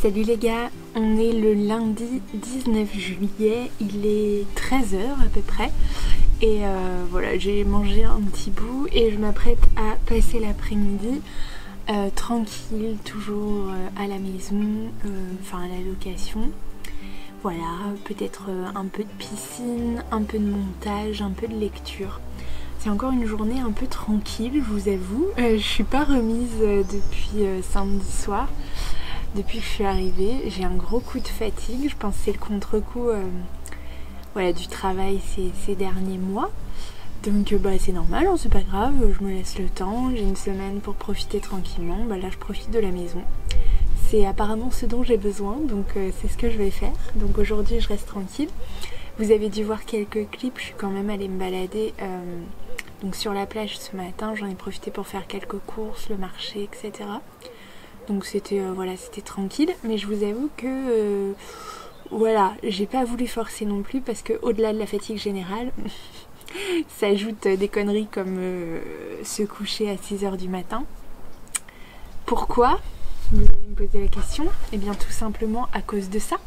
Salut les gars, on est le lundi 19 juillet, il est 13 h à peu près et voilà, j'ai mangé un petit bout et je m'apprête à passer l'après-midi tranquille, toujours à la maison, enfin à la location. Voilà, peut-être un peu de piscine, un peu de montage, un peu de lecture. C'est encore une journée un peu tranquille, je vous avoue. Je suis pas remise depuis samedi soir. Depuis que je suis arrivée, j'ai un gros coup de fatigue. Je pense que c'est le contre-coup voilà, du travail ces derniers mois. Donc c'est normal, hein, c'est pas grave, je me laisse le temps. J'ai une semaine pour profiter tranquillement. Là je profite de la maison. C'est apparemment ce dont j'ai besoin, donc c'est ce que je vais faire. Donc aujourd'hui je reste tranquille. Vous avez dû voir quelques clips, je suis quand même allée me balader donc sur la plage ce matin. J'en ai profité pour faire quelques courses, le marché, etc. Donc c'était voilà, c'était tranquille, mais je vous avoue que voilà, j'ai pas voulu forcer non plus parce que au-delà de la fatigue générale, s'ajoutent des conneries comme se coucher à 6 h du matin. Pourquoi? Vous allez me poser la question. Eh bien tout simplement à cause de ça.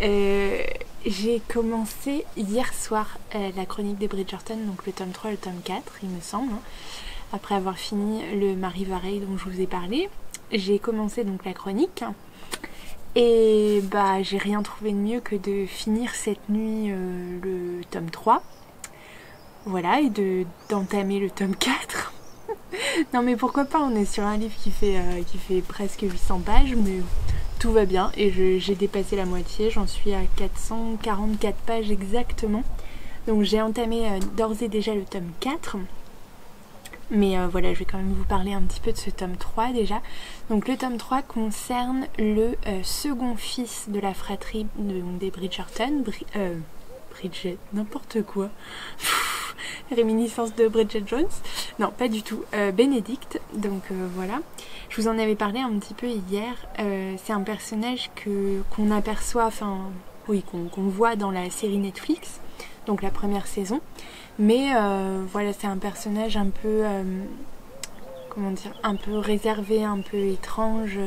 J'ai commencé hier soir la chronique des Bridgerton, donc le tome 3 et le tome 4 il me semble. Après avoir fini le Mari Vareille dont je vous ai parlé, j'ai commencé donc la chronique et j'ai rien trouvé de mieux que de finir cette nuit le tome 3, voilà, et d'entamer le tome 4. Non mais pourquoi pas, on est sur un livre qui fait presque 800 pages, mais tout va bien et j'ai dépassé la moitié, j'en suis à 444 pages exactement. Donc j'ai entamé d'ores et déjà le tome 4. Mais voilà, je vais quand même vous parler un petit peu de ce tome 3 déjà. Donc le tome 3 concerne le second fils de la fratrie des Bridgerton, Bridget, n'importe quoi. Réminiscence de Bridget Jones. Non, pas du tout. Benedict. Donc voilà. Je vous en avais parlé un petit peu hier. C'est un personnage qu'on aperçoit, enfin oui, qu'on voit dans la série Netflix, donc la première saison. Mais voilà, c'est un personnage un peu, comment dire, un peu réservé, un peu étrange.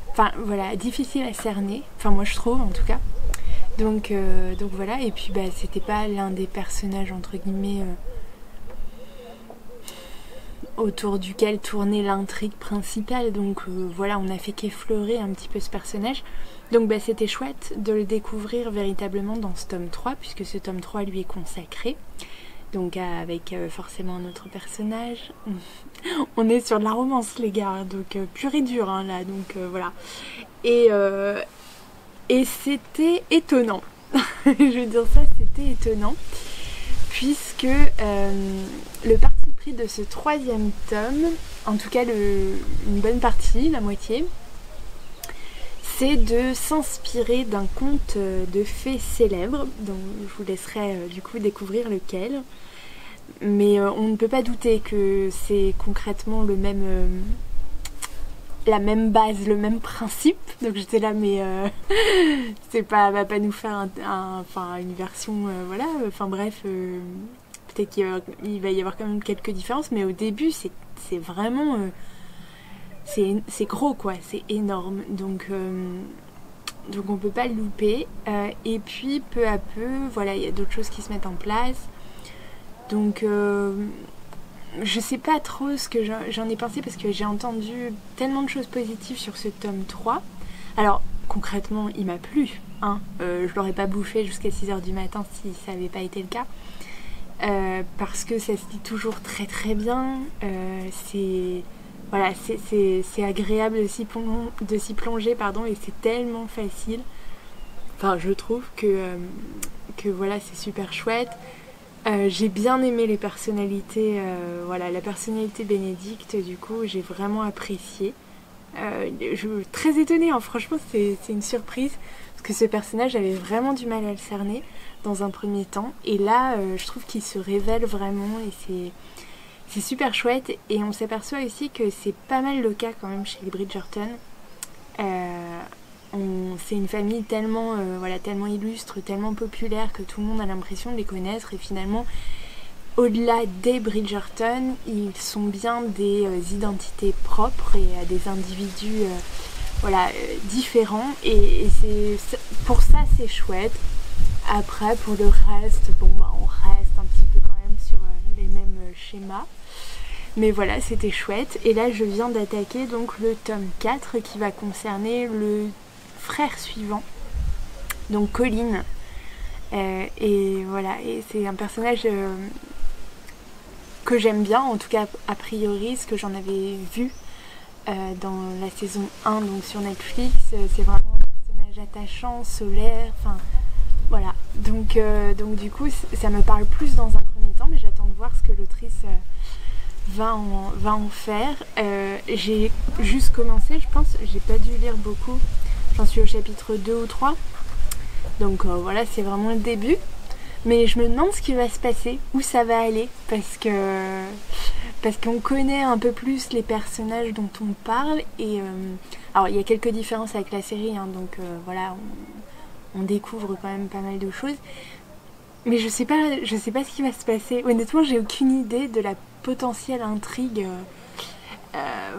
Enfin voilà, difficile à cerner. Enfin moi je trouve en tout cas. Donc voilà, et puis c'était pas l'un des personnages entre guillemets autour duquel tournait l'intrigue principale. Donc voilà, on n'a fait qu'effleurer un petit peu ce personnage. Donc c'était chouette de le découvrir véritablement dans ce tome 3, puisque ce tome 3 lui est consacré. Donc avec forcément un autre personnage. On est sur de la romance les gars, donc pur et dur hein, là, donc voilà. Et c'était étonnant. Je veux dire ça, c'était étonnant. Puisque le parti pris de ce troisième tome, en tout cas une bonne partie, la moitié, c'est de s'inspirer d'un conte de fées célèbre, dont je vous laisserai du coup découvrir lequel. Mais on ne peut pas douter que c'est concrètement la même base, le même principe. Donc j'étais là, mais c'est pas, va pas nous faire une version, voilà. Enfin bref, peut-être qu'il va y avoir quand même quelques différences, mais au début c'est vraiment c'est gros quoi, c'est énorme. Donc on peut pas le louper. Et puis peu à peu, voilà, il y a d'autres choses qui se mettent en place. Donc je sais pas trop ce que j'en ai pensé parce que j'ai entendu tellement de choses positives sur ce tome 3. Alors concrètement il m'a plu, hein. Je l'aurais pas bouffé jusqu'à 6 h du matin si ça avait pas été le cas. Parce que ça se lit toujours très très bien. C'est agréable de s'y plonger, pardon, et c'est tellement facile. Enfin je trouve que voilà, c'est super chouette. J'ai bien aimé les personnalités, voilà, la personnalité Benedict, du coup j'ai vraiment apprécié. Je suis très étonnée, hein, franchement c'est une surprise, parce que ce personnage j'avais vraiment du mal à le cerner dans un premier temps, et là je trouve qu'il se révèle vraiment, et c'est super chouette. Et on s'aperçoit aussi que c'est pas mal le cas quand même chez les Bridgerton. C'est une famille tellement, tellement illustre, tellement populaire que tout le monde a l'impression de les connaître, et finalement au-delà des Bridgerton, ils sont bien des identités propres et des individus voilà, différent et pour ça c'est chouette. Après pour le reste, bon bah on reste un petit peu quand même sur les mêmes schémas. Mais voilà, c'était chouette. Et là je viens d'attaquer donc le tome 4 qui va concerner le frère suivant, donc Colin. Et voilà, et c'est un personnage que j'aime bien, en tout cas a priori, ce que j'en avais vu dans la saison 1 donc sur Netflix. C'est vraiment un personnage attachant, solaire, enfin voilà. Donc du coup ça me parle plus dans un premier temps, mais j'attends de voir ce que l'autrice va en faire. J'ai juste commencé, je pense, j'ai pas dû lire beaucoup, j'en suis au chapitre 2 ou 3. Donc voilà, c'est vraiment le début. Mais je me demande ce qui va se passer, où ça va aller, parce qu'on connaît un peu plus les personnages dont on parle. Et alors il y a quelques différences avec la série, hein, donc voilà, on découvre quand même pas mal de choses. Mais je sais pas ce qui va se passer. Honnêtement, j'ai aucune idée de la potentielle intrigue.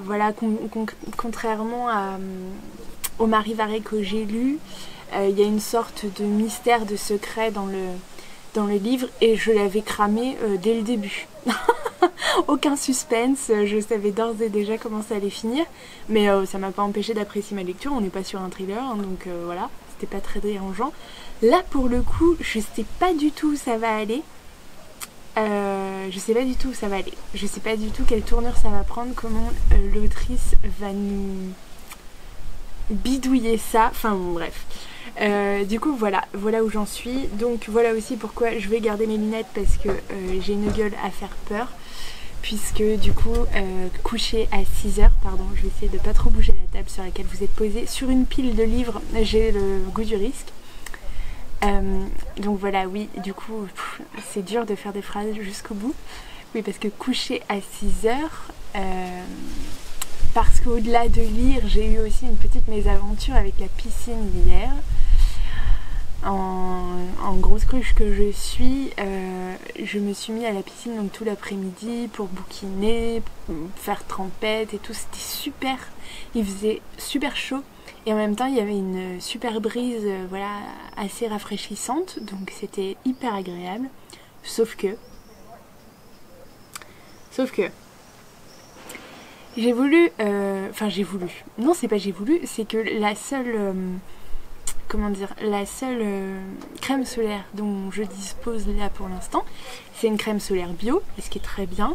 Voilà, contrairement au Marie Varey que j'ai lu. Il y a une sorte de mystère, de secret dans le livre et je l'avais cramé dès le début. Aucun suspense, je savais d'ores et déjà comment ça allait finir, mais ça m'a pas empêché d'apprécier ma lecture. On n'est pas sur un thriller, hein, donc voilà, c'était pas très dérangeant. Là pour le coup, je sais pas du tout où ça va aller. Je sais pas du tout où ça va aller. Je sais pas du tout quelle tournure ça va prendre, comment l'autrice va nous bidouiller ça. Enfin bon, bref. Du coup voilà où j'en suis. Donc voilà aussi pourquoi je vais garder mes lunettes, parce que j'ai une gueule à faire peur, puisque du coup coucher à 6h, pardon, je vais essayer de pas trop bouger la table sur laquelle vous êtes posé, sur une pile de livres, j'ai le goût du risque. Donc voilà, oui, du coup c'est dur de faire des phrases jusqu'au bout. Oui, parce que coucher à 6h, parce qu'au-delà de lire, j'ai eu aussi une petite mésaventure avec la piscine hier. En grosse cruche que je suis, je me suis mis à la piscine donc tout l'après-midi pour bouquiner, faire trempette et tout. C'était super, il faisait super chaud et en même temps il y avait une super brise, voilà, assez rafraîchissante, donc c'était hyper agréable. Sauf que j'ai voulu, non c'est pas j'ai voulu, c'est que la seule crème solaire dont je dispose là pour l'instant, c'est une crème solaire bio, ce qui est très bien,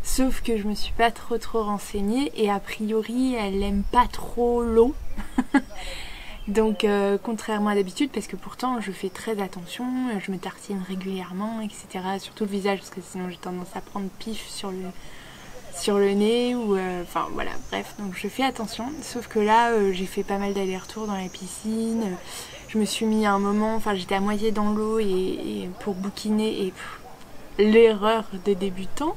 sauf que je me suis pas trop renseignée et a priori elle aime pas trop l'eau. Donc contrairement à d'habitude, parce que pourtant je fais très attention, je me tartine régulièrement, etc. Surtout le visage, parce que sinon j'ai tendance à prendre pif sur le nez ou enfin voilà, bref, donc je fais attention. Sauf que là j'ai fait pas mal d'allers-retours dans la piscine, je me suis mis à un moment, enfin j'étais à moitié dans l'eau et pour bouquiner, et l'erreur de débutante.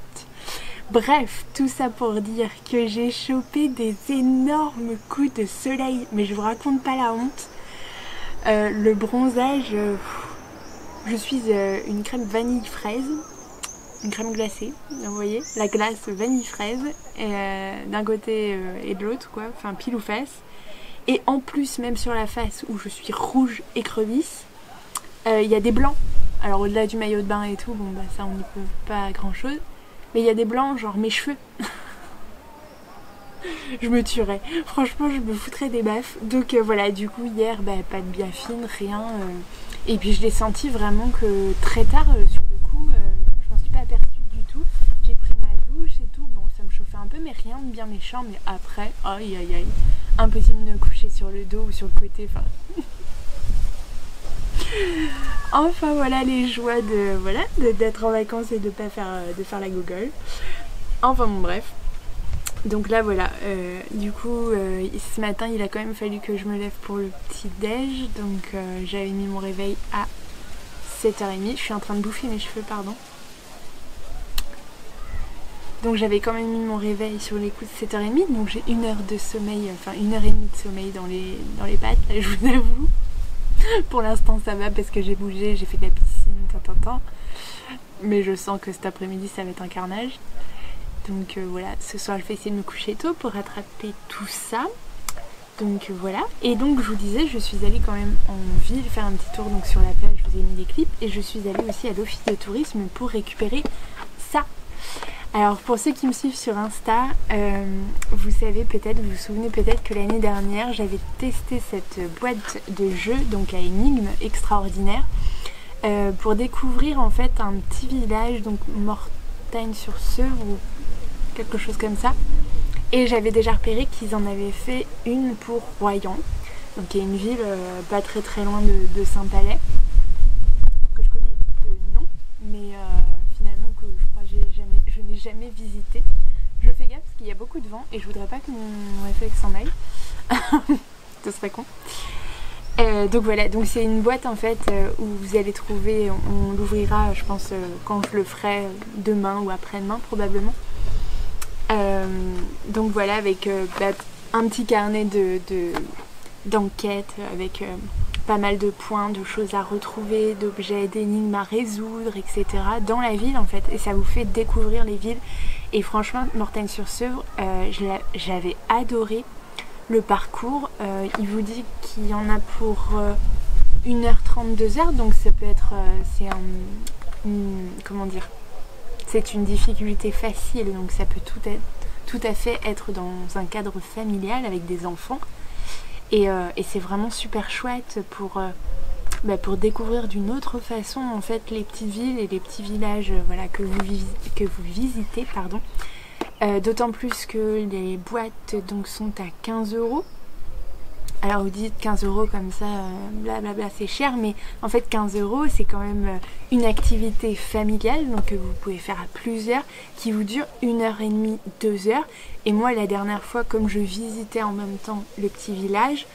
Bref, tout ça pour dire que j'ai chopé des énormes coups de soleil, mais je vous raconte pas la honte. Le bronzage, je suis une crème vanille fraise, une crème glacée, vous voyez, la glace vanille fraise d'un côté et de l'autre, quoi, enfin pile ou face. Et en plus, même sur la face où je suis rouge écrevisse, il y a des blancs. Alors au-delà du maillot de bain et tout, bon bah ça on n'y peut pas grand chose, mais il y a des blancs, genre mes cheveux. Je me tuerais, franchement je me foutrais des baffes. Donc voilà, du coup hier, bah, pas de biafine, rien. Et puis je l'ai senti vraiment que très tard, sur le coup, je m'en suis pas aperçue du tout. J'ai pris ma douche et tout, bon ça me chauffait un peu, mais rien de bien méchant. Mais après, aïe aïe aïe, impossible de me coucher sur le dos ou sur le côté, enfin... Enfin voilà les joies d'être en vacances et de pas faire la gogole. Enfin bon bref. Donc là voilà, du coup ce matin il a quand même fallu que je me lève pour le petit déj. Donc j'avais mis mon réveil à 7h30. Je suis en train de bouffer mes cheveux, pardon. Donc j'avais quand même mis mon réveil sur les coups de 7h30. Donc j'ai 1 heure de sommeil, enfin 1h30 de sommeil dans les pattes, là, je vous avoue. Pour l'instant ça va parce que j'ai bougé, j'ai fait de la piscine, mais je sens que cet après-midi ça va être un carnage. Donc voilà, ce soir je vais essayer de me coucher tôt pour rattraper tout ça. Donc voilà, et donc je vous disais, je suis allée quand même en ville faire un petit tour donc sur la plage, je vous ai mis des clips, et je suis allée aussi à l'office de tourisme pour récupérer ça. Alors pour ceux qui me suivent sur Insta, vous savez peut-être, vous vous souvenez peut-être que l'année dernière j'avais testé cette boîte de jeu, donc à énigmes extraordinaire, pour découvrir en fait un petit village, donc Mortagne-sur-Sevre ou quelque chose comme ça. Et j'avais déjà repéré qu'ils en avaient fait une pour Royan, donc qui est une ville pas très loin de Saint-Palais, que je connais de nom, mais finalement que je crois que je n'ai jamais visité. Je fais gaffe parce qu'il y a beaucoup de vent et je voudrais pas que mon réflexe s'en aille. Ce serait con. Donc voilà, donc c'est une boîte en fait où vous allez trouver, on l'ouvrira je pense quand je le ferai demain ou après-demain probablement. Donc voilà, avec un petit carnet d'enquête avec pas mal de points, de choses à retrouver, d'objets, d'énigmes à résoudre, etc. dans la ville en fait, et ça vous fait découvrir les villes. Et franchement, Mortagne-sur-Sevre, j'avais adoré le parcours. Il vous dit qu'il y en a pour 1h30, 2h, donc ça peut être, comment dire, c'est une difficulté facile, donc ça peut tout à fait être dans un cadre familial avec des enfants. Et c'est vraiment super chouette pour découvrir d'une autre façon en fait les petites villes et les petits villages voilà, que vous visitez. Pardon. D'autant plus que les boîtes donc, sont à 15 €. Alors vous dites 15 € comme ça, blablabla, c'est cher, mais en fait 15 € c'est quand même une activité familiale, donc que vous pouvez faire à plusieurs, qui vous dure 1h30, 2h. Et moi la dernière fois, comme je visitais en même temps le petit village,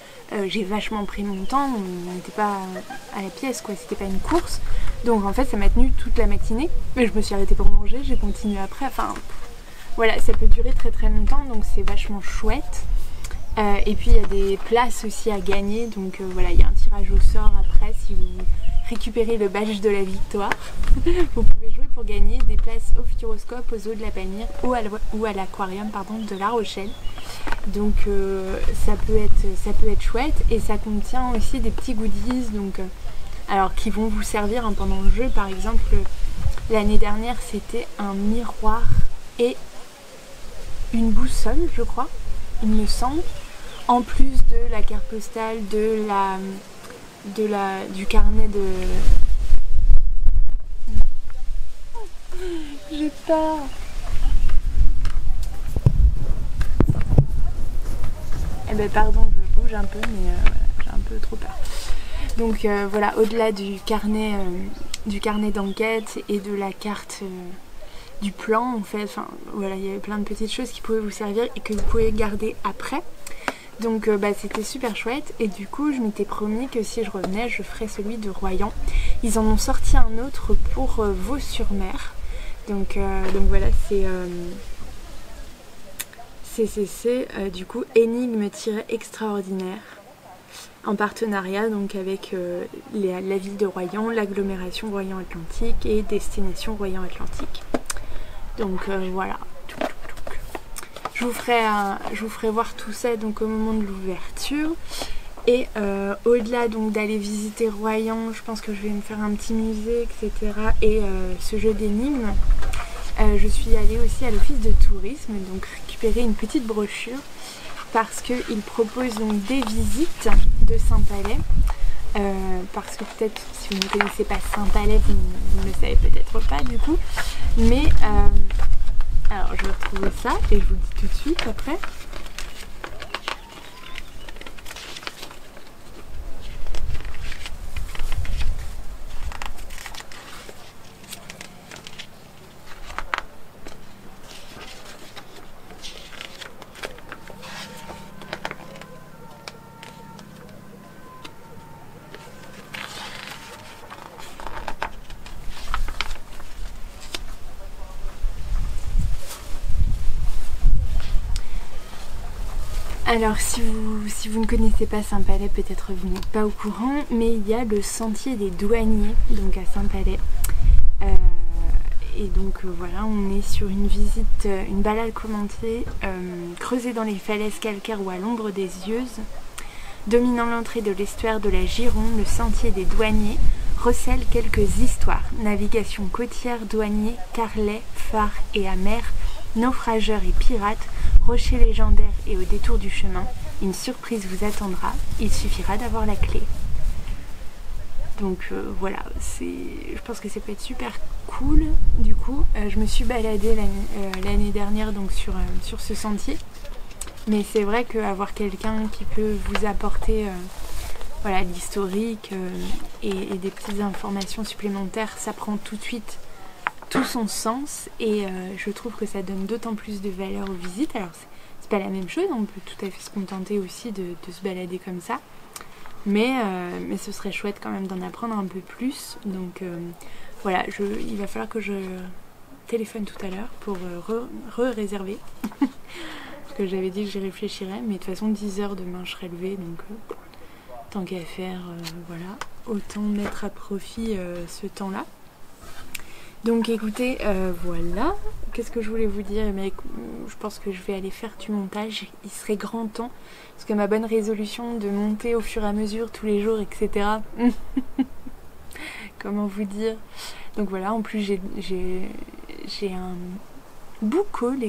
j'ai vachement pris mon temps, on n'était pas à la pièce quoi, c'était pas une course. Donc en fait ça m'a tenu toute la matinée, mais je me suis arrêtée pour manger, j'ai continué après, enfin voilà, ça peut durer très longtemps, donc c'est vachement chouette. Et puis il y a des places aussi à gagner, donc voilà, il y a un tirage au sort après si vous récupérez le badge de la victoire. Vous pouvez jouer pour gagner des places au Futuroscope, aux Eaux de la Palmyre ou à l'aquarium de La Rochelle. Donc ça peut être chouette, et ça contient aussi des petits goodies donc, alors qui vont vous servir hein, pendant le jeu. Par exemple, l'année dernière c'était un miroir et une boussole je crois, il me semble, en plus de la carte postale, du carnet de... J'ai peur. Eh ben pardon, je bouge un peu, mais j'ai un peu trop peur. Donc voilà, au-delà du carnet d'enquête et de la carte du plan en fait, enfin voilà, il y avait plein de petites choses qui pouvaient vous servir et que vous pouvez garder après. Donc c'était super chouette, et du coup je m'étais promis que si je revenais je ferais celui de Royan. Ils en ont sorti un autre pour Vaux-sur-Mer, donc voilà, c'est du coup énigme-extraordinaire en partenariat donc avec la ville de Royan, l'agglomération Royan-Atlantique et Destination Royan-Atlantique. Donc voilà. Je vous ferai voir tout ça donc au moment de l'ouverture. Et au-delà donc d'aller visiter Royan, je pense que je vais me faire un petit musée, etc. Et ce jeu d'énigmes. Je suis allée aussi à l'office de tourisme, donc récupérer une petite brochure parce qu'ils proposent donc des visites de Saint-Palais. Parce que peut-être si vous ne connaissez pas Saint-Palais, vous ne le savez peut-être pas du coup. Mais alors je vais retrouver ça et je vous le dis tout de suite après. Alors si vous ne connaissez pas Saint-Palais, peut-être vous n'êtes pas au courant, mais il y a le sentier des douaniers donc à Saint-Palais. et donc voilà, on est sur une visite, une balade commentée, creusée dans les falaises calcaires ou à l'ombre des Yeuses, dominant l'entrée de l'estuaire de la Gironde, le sentier des douaniers recèle quelques histoires. Navigation côtière, douaniers, carlets, phares et amers, naufrageurs et pirates, rochers légendaires et au détour du chemin, une surprise vous attendra, il suffira d'avoir la clé. Donc voilà, je pense que ça peut être super cool. Du coup, je me suis baladée l'année dernière donc sur ce sentier. Mais c'est vrai qu'avoir quelqu'un qui peut vous apporter voilà, l'historique et des petites informations supplémentaires, ça prend tout de suite tout son sens. Et je trouve que ça donne d'autant plus de valeur aux visites. Alors c'est pas la même chose, on peut tout à fait se contenter aussi de se balader comme ça. Mais ce serait chouette quand même d'en apprendre un peu plus. Donc voilà, il va falloir que je téléphone tout à l'heure pour réserver. Parce que j'avais dit que j'y réfléchirais. Mais de toute façon 10h demain je serai levée. Donc tant qu'à faire, voilà, autant mettre à profit ce temps-là. Donc écoutez, voilà. Qu'est-ce que je voulais vous dire? Mais je pense que je vais aller faire du montage. Il serait grand temps. Parce que ma bonne résolution de monter au fur et à mesure tous les jours, etc. Comment vous dire? Donc voilà, en plus j'ai un book haul.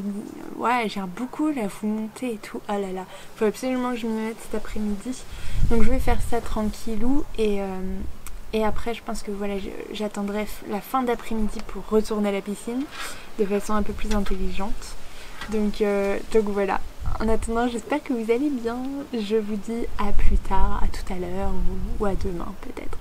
Ouais, j'ai un book haul à vous monter et tout. Oh là là, faut absolument que je m'y mette cet après-midi. Donc je vais faire ça tranquillou et après je pense que voilà, j'attendrai la fin d'après-midi pour retourner à la piscine de façon un peu plus intelligente. Donc voilà. En attendant, j'espère que vous allez bien. Je vous dis à plus tard, à tout à l'heure ou à demain peut-être.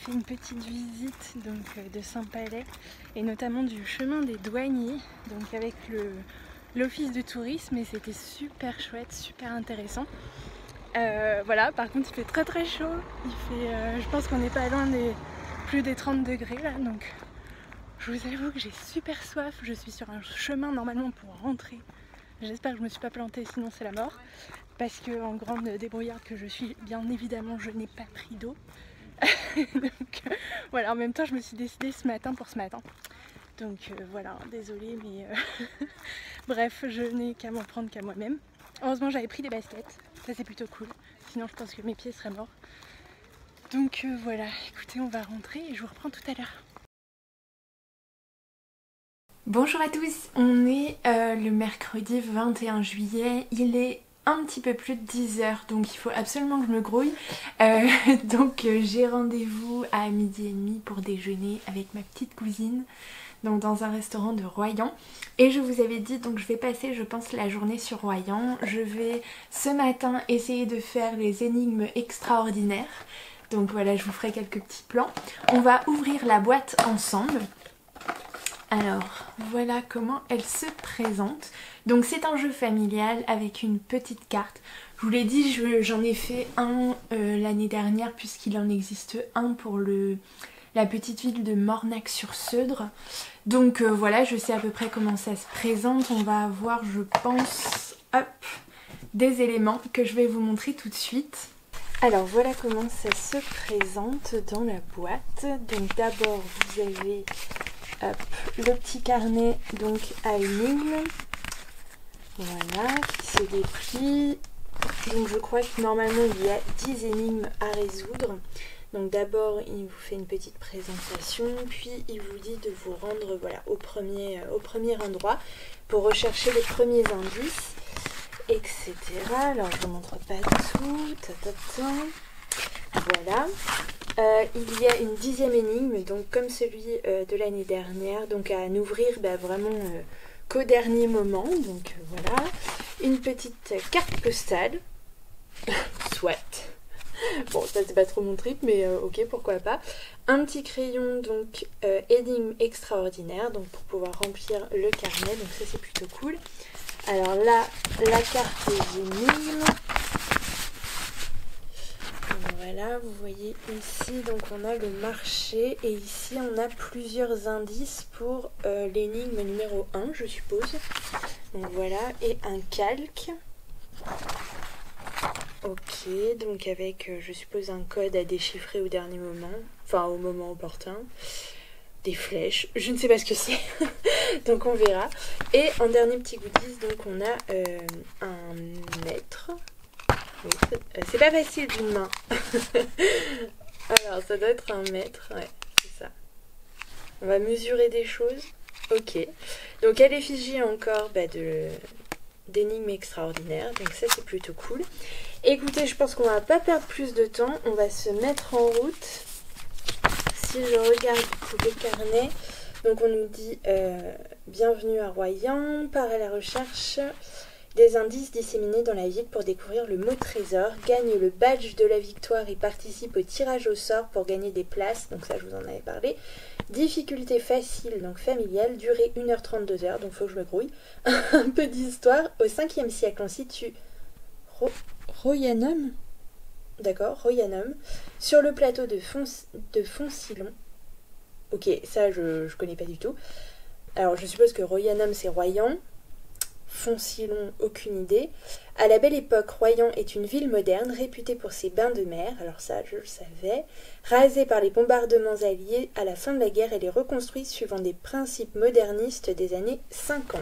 Une petite visite donc de Saint-Palais et notamment du chemin des douaniers, donc avec l'office de tourisme, et c'était super chouette, super intéressant. Voilà, par contre il fait très très chaud, il fait, je pense qu'on n'est pas loin des plus des 30 degrés là, donc je vous avoue que j'ai super soif. Je suis sur un chemin normalement pour rentrer, j'espère que je me suis pas plantée, sinon c'est la mort, parce que en grande débrouillarde que je suis, bien évidemment je n'ai pas pris d'eau. Donc voilà, en même temps je me suis décidée ce matin pour ce matin, donc voilà, désolée, mais bref, je n'ai qu'à m'en prendre qu'à moi-même. Heureusement j'avais pris des baskets, ça c'est plutôt cool, sinon je pense que mes pieds seraient morts. Donc voilà, écoutez, on va rentrer et je vous reprends tout à l'heure. Bonjour à tous, on est le mercredi 21 juillet, il est un petit peu plus de 10 heures, donc il faut absolument que je me grouille. J'ai rendez-vous à 12h30 pour déjeuner avec ma petite cousine, donc dans un restaurant de Royan. Et je vous avais dit, donc je vais passer je pense la journée sur Royan. Je vais ce matin essayer de faire les énigmes extraordinaires. Donc voilà, je vous ferai quelques petits plans. On va ouvrir la boîte ensemble. Alors, voilà comment elle se présente. Donc c'est un jeu familial avec une petite carte. Je vous l'ai dit, j'en ai fait un l'année dernière puisqu'il en existe un pour la petite ville de Mornac-sur-Seudre. Donc voilà, je sais à peu près comment ça se présente. On va avoir, je pense, hop, des éléments que je vais vous montrer tout de suite. Alors voilà comment ça se présente dans la boîte. Donc d'abord vous avez hop, le petit carnet donc à énigmes, voilà, qui se déplie. Donc je crois que normalement il y a 10 énigmes à résoudre. Donc d'abord il vous fait une petite présentation, puis il vous dit de vous rendre voilà, au premier endroit pour rechercher les premiers indices, etc. Alors je ne vous montre pas tout, voilà. Il y a une 10e énigme, donc comme celui de l'année dernière, donc à n'ouvrir vraiment qu'au dernier moment. Donc voilà, une petite carte postale, soit. Bon, ça c'est pas trop mon trip, mais ok, pourquoi pas. Un petit crayon, donc énigme extraordinaire, donc pour pouvoir remplir le carnet, donc ça c'est plutôt cool. Alors là, la carte des énigmes. Voilà, vous voyez ici, donc on a le marché et ici on a plusieurs indices pour l'énigme numéro 1, je suppose. Donc voilà, et un calque. Ok, donc avec, je suppose, un code à déchiffrer au dernier moment, enfin au moment opportun. Des flèches, je ne sais pas ce que c'est, donc on verra. Et en dernier petit goodies, donc on a un mètre. Oui, c'est pas facile d'une main. Alors ça doit être un mètre, ouais, c'est ça. On va mesurer des choses. Ok. Donc à l'effigie encore d'énigmes extraordinaires. Donc ça c'est plutôt cool. Écoutez, je pense qu'on va pas perdre plus de temps. On va se mettre en route. Si je regarde tous les carnets, donc on nous dit bienvenue à Royan, part à la recherche des indices disséminés dans la ville pour découvrir le mot trésor, gagne le badge de la victoire et participe au tirage au sort pour gagner des places, donc ça je vous en avais parlé. Difficulté facile, donc familiale, durée 1h30, 2h, donc faut que je me grouille. Un peu d'histoire, au 5e siècle on situe Royanum, d'accord, Royanum, sur le plateau de Foncillon. Ok, ça je connais pas du tout. Alors je suppose que Royanum c'est Royan. Foncillon, aucune idée. À la belle époque, Royan est une ville moderne réputée pour ses bains de mer, alors ça je le savais. Rasée par les bombardements alliés à la fin de la guerre, elle est reconstruite suivant des principes modernistes des années 50.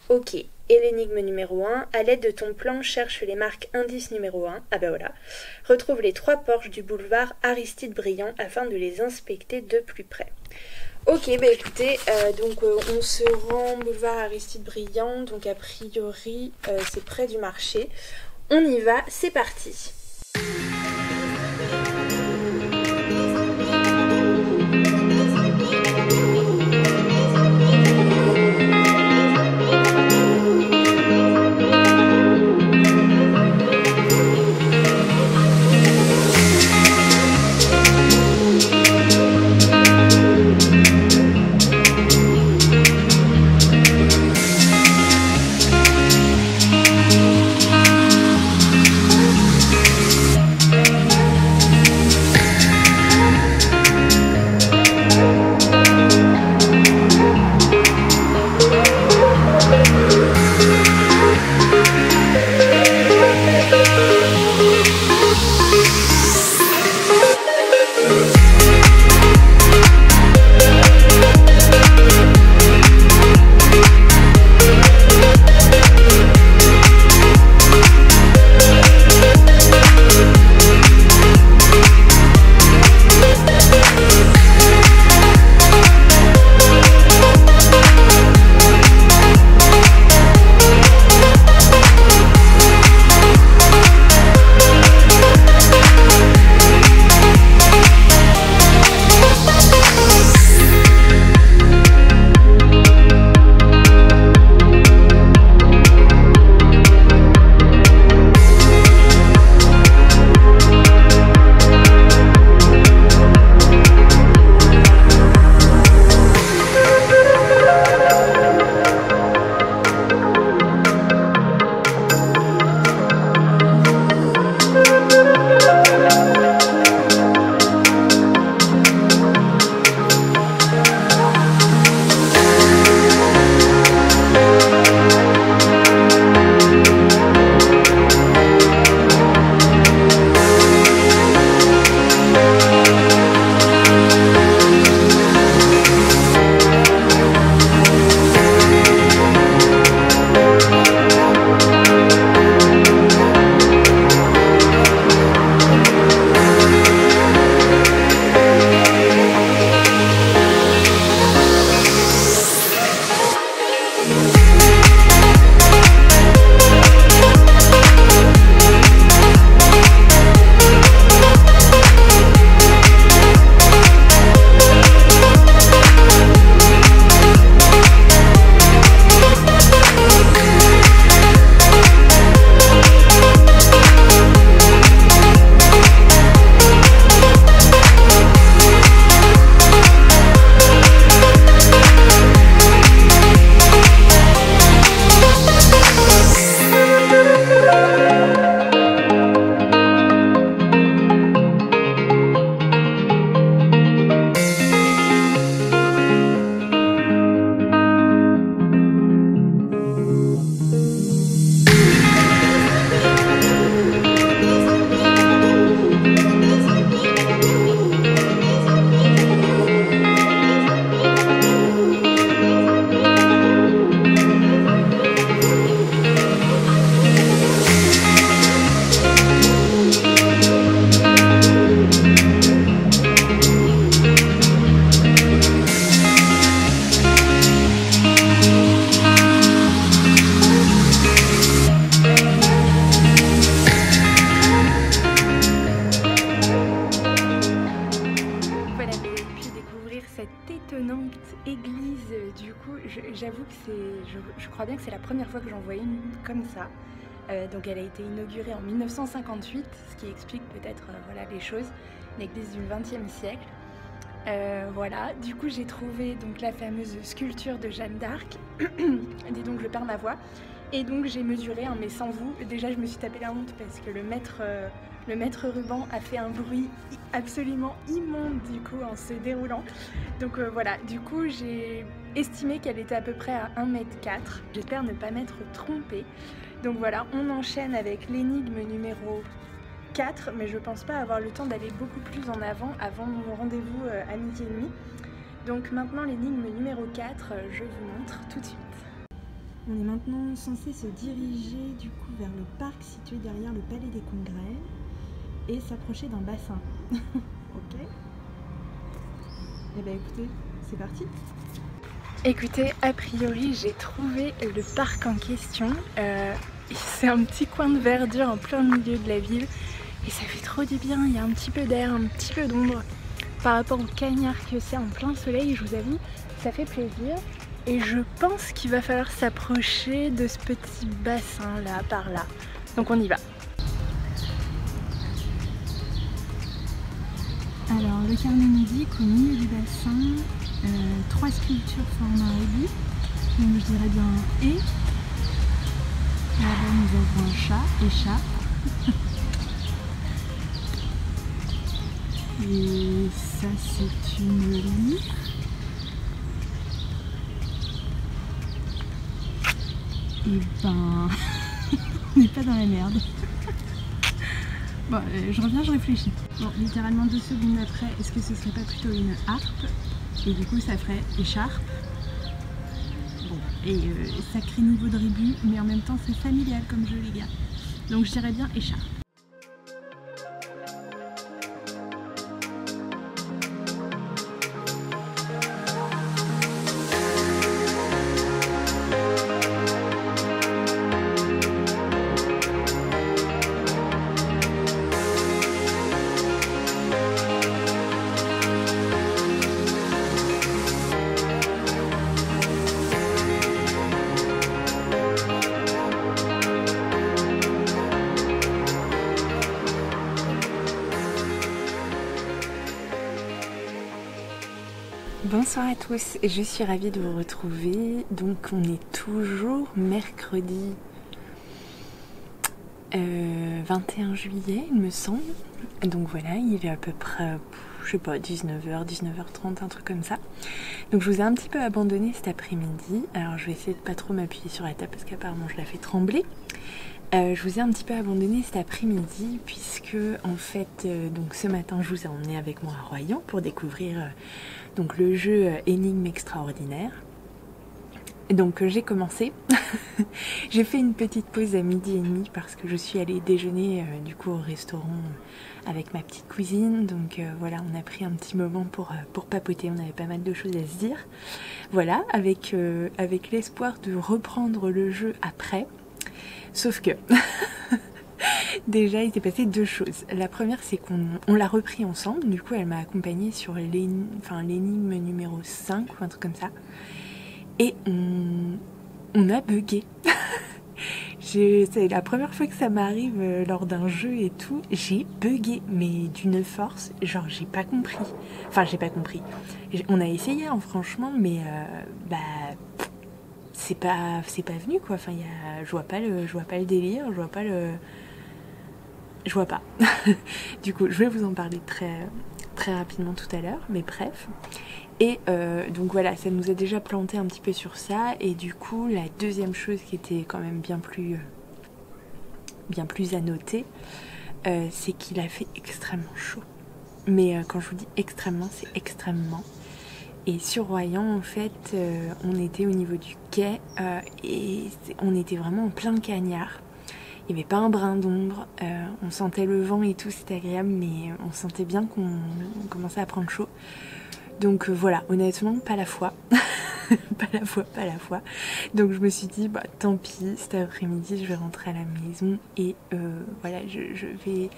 Ok, et l'énigme numéro 1, à l'aide de ton plan, cherche les marques indice numéro 1, ah ben voilà. Retrouve les 3 porches du boulevard Aristide Briand afin de les inspecter de plus près. Ok, bah écoutez, on se rend boulevard Aristide Briand, donc a priori c'est près du marché. On y va, c'est parti. coup, j'avoue que je crois bien que c'est la première fois que j'en vois une comme ça. Donc elle a été inaugurée en 1958, ce qui explique peut-être voilà, les choses, l'église du XXe siècle. Voilà, du coup j'ai trouvé donc la fameuse sculpture de Jeanne d'Arc, dit donc le père Mavoie, et donc j'ai mesuré, hein, mais sans vous. Déjà je me suis tapé la honte parce que le maître ruban a fait un bruit absolument immonde du coup en se déroulant. Donc voilà, du coup j'ai estimé qu'elle était à peu près à 1,4 m. J'espère ne pas m'être trompée. Donc voilà, on enchaîne avec l'énigme numéro 4, mais je pense pas avoir le temps d'aller beaucoup plus en avant mon rendez-vous à 12h30. Donc maintenant l'énigme numéro 4, je vous montre tout de suite. On est maintenant censé se diriger du coup vers le parc situé derrière le palais des congrès et s'approcher d'un bassin. Ok. Eh bien écoutez, c'est parti. Écoutez, a priori j'ai trouvé le parc en question. C'est un petit coin de verdure en plein milieu de la ville et ça fait trop du bien. Il y a un petit peu d'air, un petit peu d'ombre par rapport au cagnard que c'est en plein soleil. Je vous avoue, ça fait plaisir. Et je pense qu'il va falloir s'approcher de ce petit bassin là, par là. Donc on y va. Alors le carnet nous dit qu'au milieu du bassin, 3 sculptures forment un égout. Donc je dirais bien et. Là-bas nous avons un chat et chat. Et ça c'est une lyre. Et ben, on n'est pas dans la merde. Bon, je reviens, je réfléchis. Bon, littéralement 2 secondes après, est-ce que ce serait pas plutôt une harpe? Et du coup, ça ferait écharpe. Bon, et sacré niveau de rébut, mais en même temps, c'est familial comme jeu, les gars. Donc, je dirais bien écharpe. Bonsoir à tous, je suis ravie de vous retrouver. Donc on est toujours mercredi 21 juillet il me semble. Donc voilà, il est à peu près, je sais pas, 19h, 19h30, un truc comme ça. Donc je vous ai un petit peu abandonné cet après-midi. Alors je vais essayer de pas trop m'appuyer sur la table parce qu'apparemment je la fais trembler. Je vous ai un petit peu abandonné cet après-midi puisque en fait donc ce matin je vous ai emmené avec moi à Royan pour découvrir donc le jeu Énigme extraordinaire. Et donc j'ai commencé, j'ai fait une petite pause à 12h30 parce que je suis allée déjeuner du coup au restaurant avec ma petite cousine. Donc voilà, on a pris un petit moment pour papoter, on avait pas mal de choses à se dire. Voilà, avec l'espoir de reprendre le jeu après. Sauf que déjà il s'est passé 2 choses. La première c'est qu'on l'a repris ensemble, du coup elle m'a accompagnée sur l'énigme numéro 5 ou un truc comme ça. Et on a bugué. C'est la première fois que ça m'arrive lors d'un jeu et tout, j'ai bugué, mais d'une force, genre j'ai pas compris. Enfin j'ai pas compris. On a essayé hein, franchement, mais c'est pas venu quoi. Enfin je vois pas le délire, je vois pas. Du coup je vais vous en parler très rapidement tout à l'heure, mais bref. Et donc voilà, ça nous a déjà planté un petit peu sur ça. Et du coup la deuxième chose qui était quand même bien plus à noter, c'est qu'il a fait extrêmement chaud. Mais quand je vous dis extrêmement, c'est extrêmement. Et sur Royan, en fait, on était au niveau du quai et on était vraiment en plein cagnard. Il n'y avait pas un brin d'ombre, on sentait le vent et tout, c'était agréable, mais on sentait bien qu'on commençait à prendre chaud. Donc voilà, honnêtement, pas la foi. pas la foi. Donc je me suis dit, bah tant pis, cet après-midi, je vais rentrer à la maison et voilà, je vais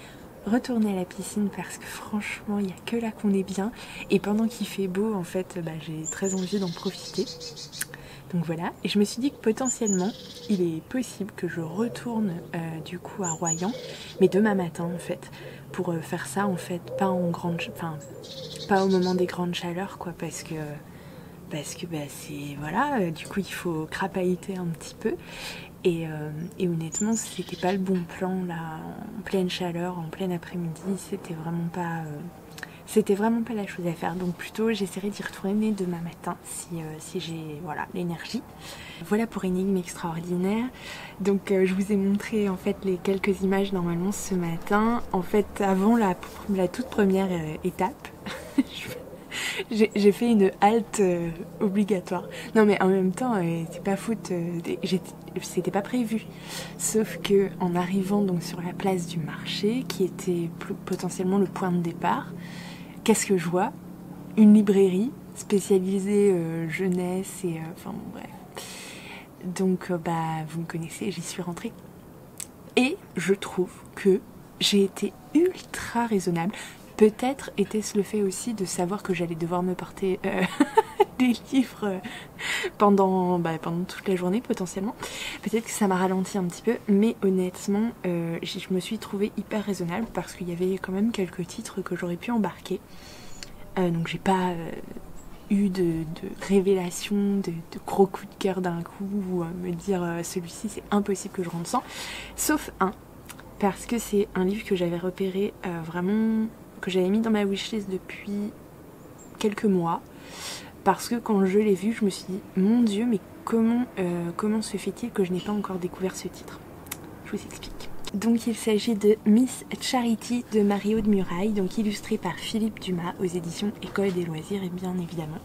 retourner à la piscine parce que franchement il n'y a que là qu'on est bien et pendant qu'il fait beau en fait j'ai très envie d'en profiter. Donc voilà, et je me suis dit que potentiellement il est possible que je retourne du coup à Royan, mais demain matin en fait, pour faire ça en fait pas en grande, enfin pas au moment des grandes chaleurs quoi, parce que c'est voilà, du coup il faut crapahuter un petit peu et honnêtement c'était pas le bon plan là en pleine chaleur, en plein après-midi, c'était vraiment pas la chose à faire, donc plutôt j'essaierai d'y retourner demain matin si j'ai voilà l'énergie. Voilà pour Énigme extraordinaire. Donc je vous ai montré en fait les quelques images normalement ce matin. En fait avant la toute première étape, j'ai fait une halte obligatoire. Non mais en même temps c'est pas faute, c'était pas prévu. Sauf que en arrivant donc sur la place du marché, qui était potentiellement le point de départ, qu'est-ce que je vois? Une librairie spécialisée jeunesse et enfin bon, bref. Donc vous me connaissez, j'y suis rentrée. Et je trouve que j'ai été ultra raisonnable. Peut-être était-ce le fait aussi de savoir que j'allais devoir me porter des livres pendant toute la journée potentiellement. Peut-être que ça m'a ralenti un petit peu, mais honnêtement je me suis trouvée hyper raisonnable parce qu'il y avait quand même quelques titres que j'aurais pu embarquer. Donc j'ai pas eu de révélation, de gros coup de cœur d'un coup, ou me dire celui-ci c'est impossible que je rentre sans, sauf un, parce que c'est un livre que j'avais repéré vraiment, que j'avais mis dans ma wishlist depuis quelques mois, parce que quand je l'ai vu je me suis dit mon dieu mais comment se fait-il que je n'ai pas encore découvert ce titre? Je vous explique. Donc il s'agit de Miss Charity de Marie-Aude Muraille, donc illustré par Philippe Dumas aux éditions École des loisirs et bien évidemment.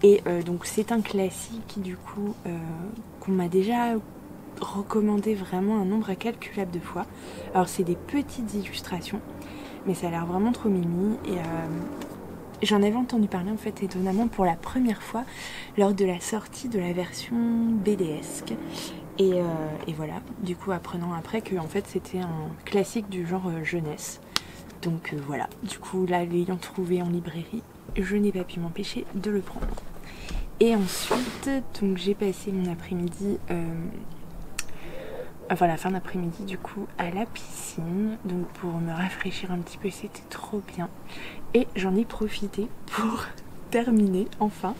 Et donc c'est un classique du coup qu'on m'a déjà recommandé vraiment un nombre incalculable de fois. Alors c'est des petites illustrations, mais ça a l'air vraiment trop mimi et j'en avais entendu parler en fait étonnamment pour la première fois lors de la sortie de la version BDesque. Et voilà, du coup apprenant après que en fait c'était un classique du genre jeunesse. Donc voilà, du coup là l'ayant trouvé en librairie, je n'ai pas pu m'empêcher de le prendre. Et ensuite, donc j'ai passé mon après-midi, enfin la fin d'après-midi du coup à la piscine, donc pour me rafraîchir un petit peu, c'était trop bien. Et j'en ai profité pour terminer enfin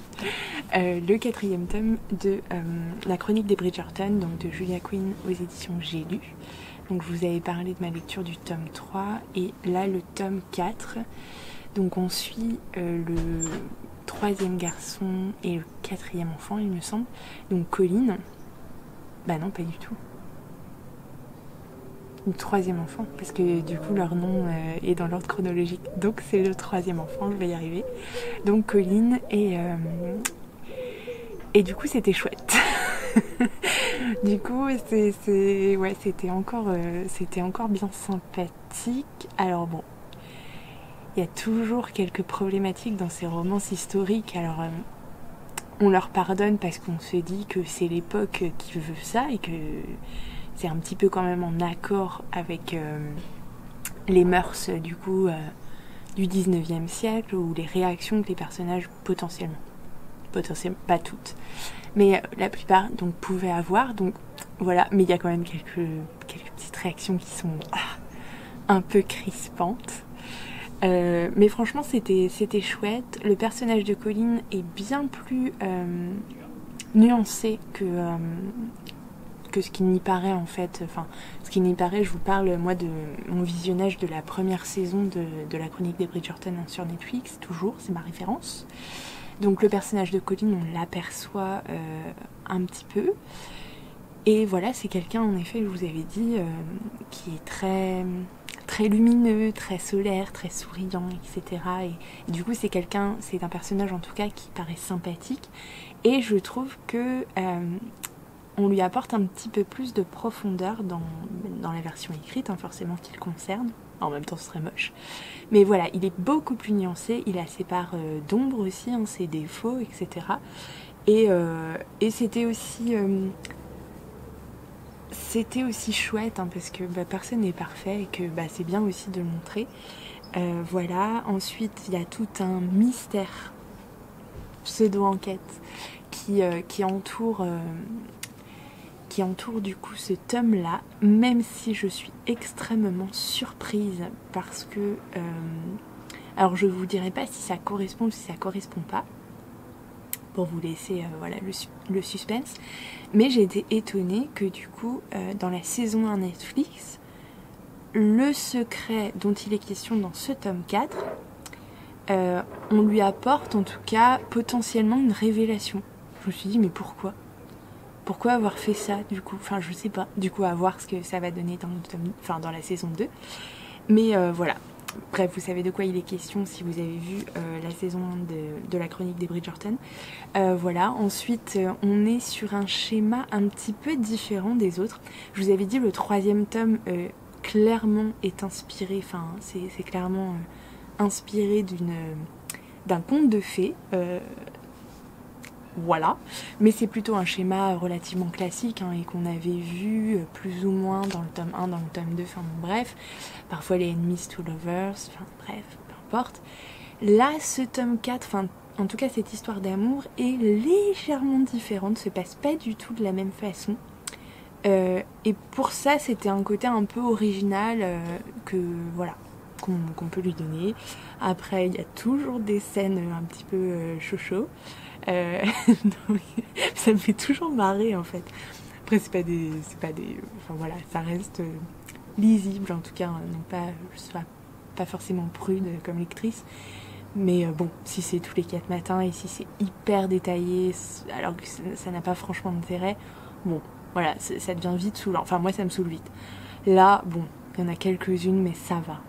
le 4e tome de la chronique des Bridgerton, donc de Julia Quinn aux éditions J'ai lu. Donc je vous avais parlé de ma lecture du tome 3 et là le tome 4. Donc on suit le 3e garçon et le 4e enfant il me semble. Donc Colin, bah non pas du tout. Le 3e enfant, parce que du coup leur nom est dans l'ordre chronologique, donc c'est le 3e enfant, je vais y arriver. Donc Colin et du coup c'était chouette. Du coup c'était encore bien sympathique. Alors bon, il y a toujours quelques problématiques dans ces romances historiques. Alors on leur pardonne parce qu'on se dit que c'est l'époque qui veut ça et que c'est un petit peu quand même en accord avec les mœurs du coup du 19e siècle, ou les réactions que les personnages potentiellement, pas toutes, mais la plupart donc pouvaient avoir. Donc voilà, mais il y a quand même quelques petites réactions qui sont un peu crispantes. Mais franchement c'était chouette. Le personnage de Colin est bien plus nuancé que ce qui n'y paraît en fait. Enfin, ce qui n'y paraît, je vous parle moi de mon visionnage de la première saison de la chronique des Bridgerton sur Netflix, toujours, c'est ma référence. Donc le personnage de Colin, on l'aperçoit un petit peu. Et voilà, c'est quelqu'un en effet, je vous avais dit, qui est très lumineux, très solaire, très souriant, etc. Et du coup c'est un personnage en tout cas qui paraît sympathique. Et je trouve que on lui apporte un petit peu plus de profondeur dans la version écrite, forcément qui le concerne. En même temps ce serait moche. Mais voilà, il est beaucoup plus nuancé, il a ses parts d'ombre aussi, ses défauts, etc. Et c'était aussi... c'était aussi chouette hein, parce que personne n'est parfait et que c'est bien aussi de le montrer. Voilà, ensuite il y a tout un mystère pseudo-enquête qui entoure du coup ce tome là, même si je suis extrêmement surprise parce que alors je vous dirai pas si ça correspond ou si ça correspond pas pour vous laisser voilà, le suspense, mais j'ai été étonnée que du coup dans la saison 1 Netflix, le secret dont il est question dans ce tome 4, on lui apporte en tout cas potentiellement une révélation. Je me suis dit mais pourquoi avoir fait ça du coup, enfin je sais pas, du coup à voir ce que ça va donner dans le tome, enfin dans la saison 2, mais voilà. Bref, vous savez de quoi il est question si vous avez vu la saison 1 de la chronique des Bridgerton. Voilà, ensuite on est sur un schéma un petit peu différent des autres. Je vous avais dit le 3e tome clairement est inspiré, enfin c'est clairement inspiré d'un conte de fées. Voilà, mais c'est plutôt un schéma relativement classique hein, et qu'on avait vu plus ou moins dans le tome 1, dans le tome 2, enfin bon, bref, parfois les enemies to lovers, enfin bref, peu importe. Là, ce tome 4, enfin en tout cas cette histoire d'amour est légèrement différente, se passe pas du tout de la même façon. Et pour ça, c'était un côté un peu original que voilà, qu'on peut lui donner. Après, il y a toujours des scènes un petit peu chocho. Donc, ça me fait toujours marrer en fait. Après c'est pas des enfin voilà, ça reste lisible en tout cas, non pas je sois pas forcément prude comme lectrice, mais bon, si c'est tous les 4 matins et si c'est hyper détaillé alors que ça n'a pas franchement d'intérêt, bon voilà, ça devient vite saoulant, enfin moi ça me saoule vite. Là bon, il y en a quelques-unes mais ça va.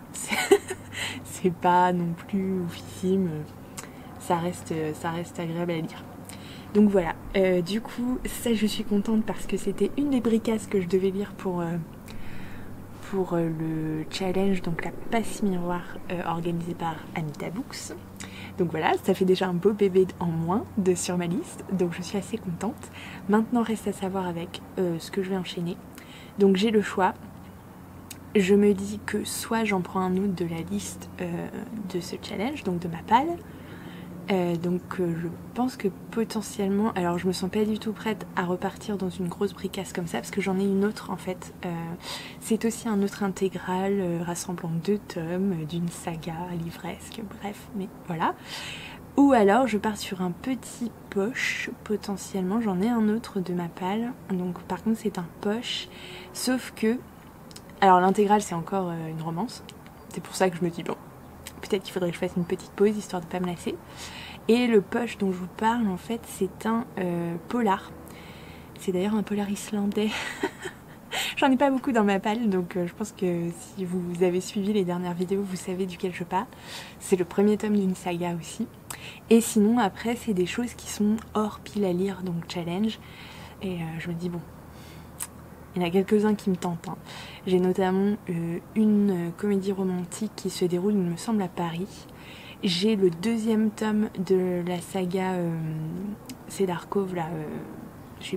C'est pas non plus oufissime. Ça reste agréable à lire. Donc voilà, du coup, ça je suis contente parce que c'était une des bricasses que je devais lire pour le challenge, donc la passe miroir organisée par Anita Books. Donc voilà, ça fait déjà un beau bébé en moins sur ma liste, donc je suis assez contente. Maintenant reste à savoir avec ce que je vais enchaîner. Donc j'ai le choix. Je me dis que soit j'en prends un autre de la liste de ce challenge, donc de ma palle. Donc je pense que potentiellement, alors je me sens pas du tout prête à repartir dans une grosse bricasse comme ça parce que j'en ai une autre en fait. C'est aussi un autre intégral rassemblant 2 tomes d'une saga livresque, bref, mais voilà. Ou alors je pars sur un petit poche, potentiellement j'en ai un autre de ma palle, donc par contre c'est un poche, sauf que, alors l'intégrale c'est encore une romance, c'est pour ça que je me dis bon, peut-être qu'il faudrait que je fasse une petite pause histoire de pas me lasser. Et le poche dont je vous parle en fait c'est un polar. C'est d'ailleurs un polar islandais. J'en ai pas beaucoup dans ma palle donc je pense que si vous avez suivi les dernières vidéos vous savez duquel je parle. C'est le premier tome d'une saga aussi. Et sinon après c'est des choses qui sont hors pile à lire donc challenge. Et je me dis bon, il y en a quelques-uns qui me tentent. Hein. J'ai notamment une comédie romantique qui se déroule, il me semble, à Paris. J'ai le 2e tome de la saga Cedar Cove, là, je sais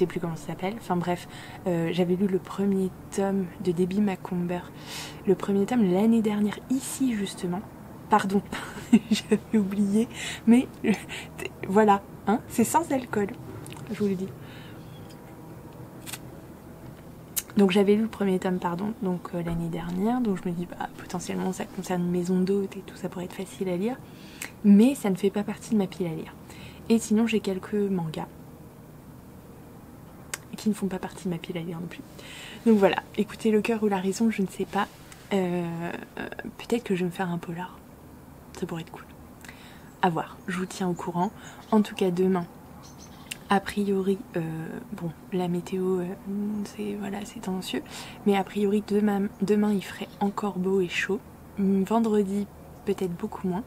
plus comment ça s'appelle. Enfin bref, j'avais lu le premier tome de Debbie Macomber, le premier tome l'année dernière, ici justement. Pardon, j'avais oublié, mais voilà, hein, c'est sans alcool, je vous le dis. Donc j'avais lu le premier tome, pardon, donc l'année dernière, donc je me dis potentiellement ça concerne une maison d'hôte et tout, ça pourrait être facile à lire, mais ça ne fait pas partie de ma pile à lire. Et sinon j'ai quelques mangas qui ne font pas partie de ma pile à lire non plus. Donc voilà, écoutez, le cœur ou la raison, je ne sais pas, peut-être que je vais me faire un polar, ça pourrait être cool. À voir, je vous tiens au courant. En tout cas demain, a priori, bon, la météo, c'est tendancieux, mais a priori demain il ferait encore beau et chaud. Vendredi, peut-être beaucoup moins.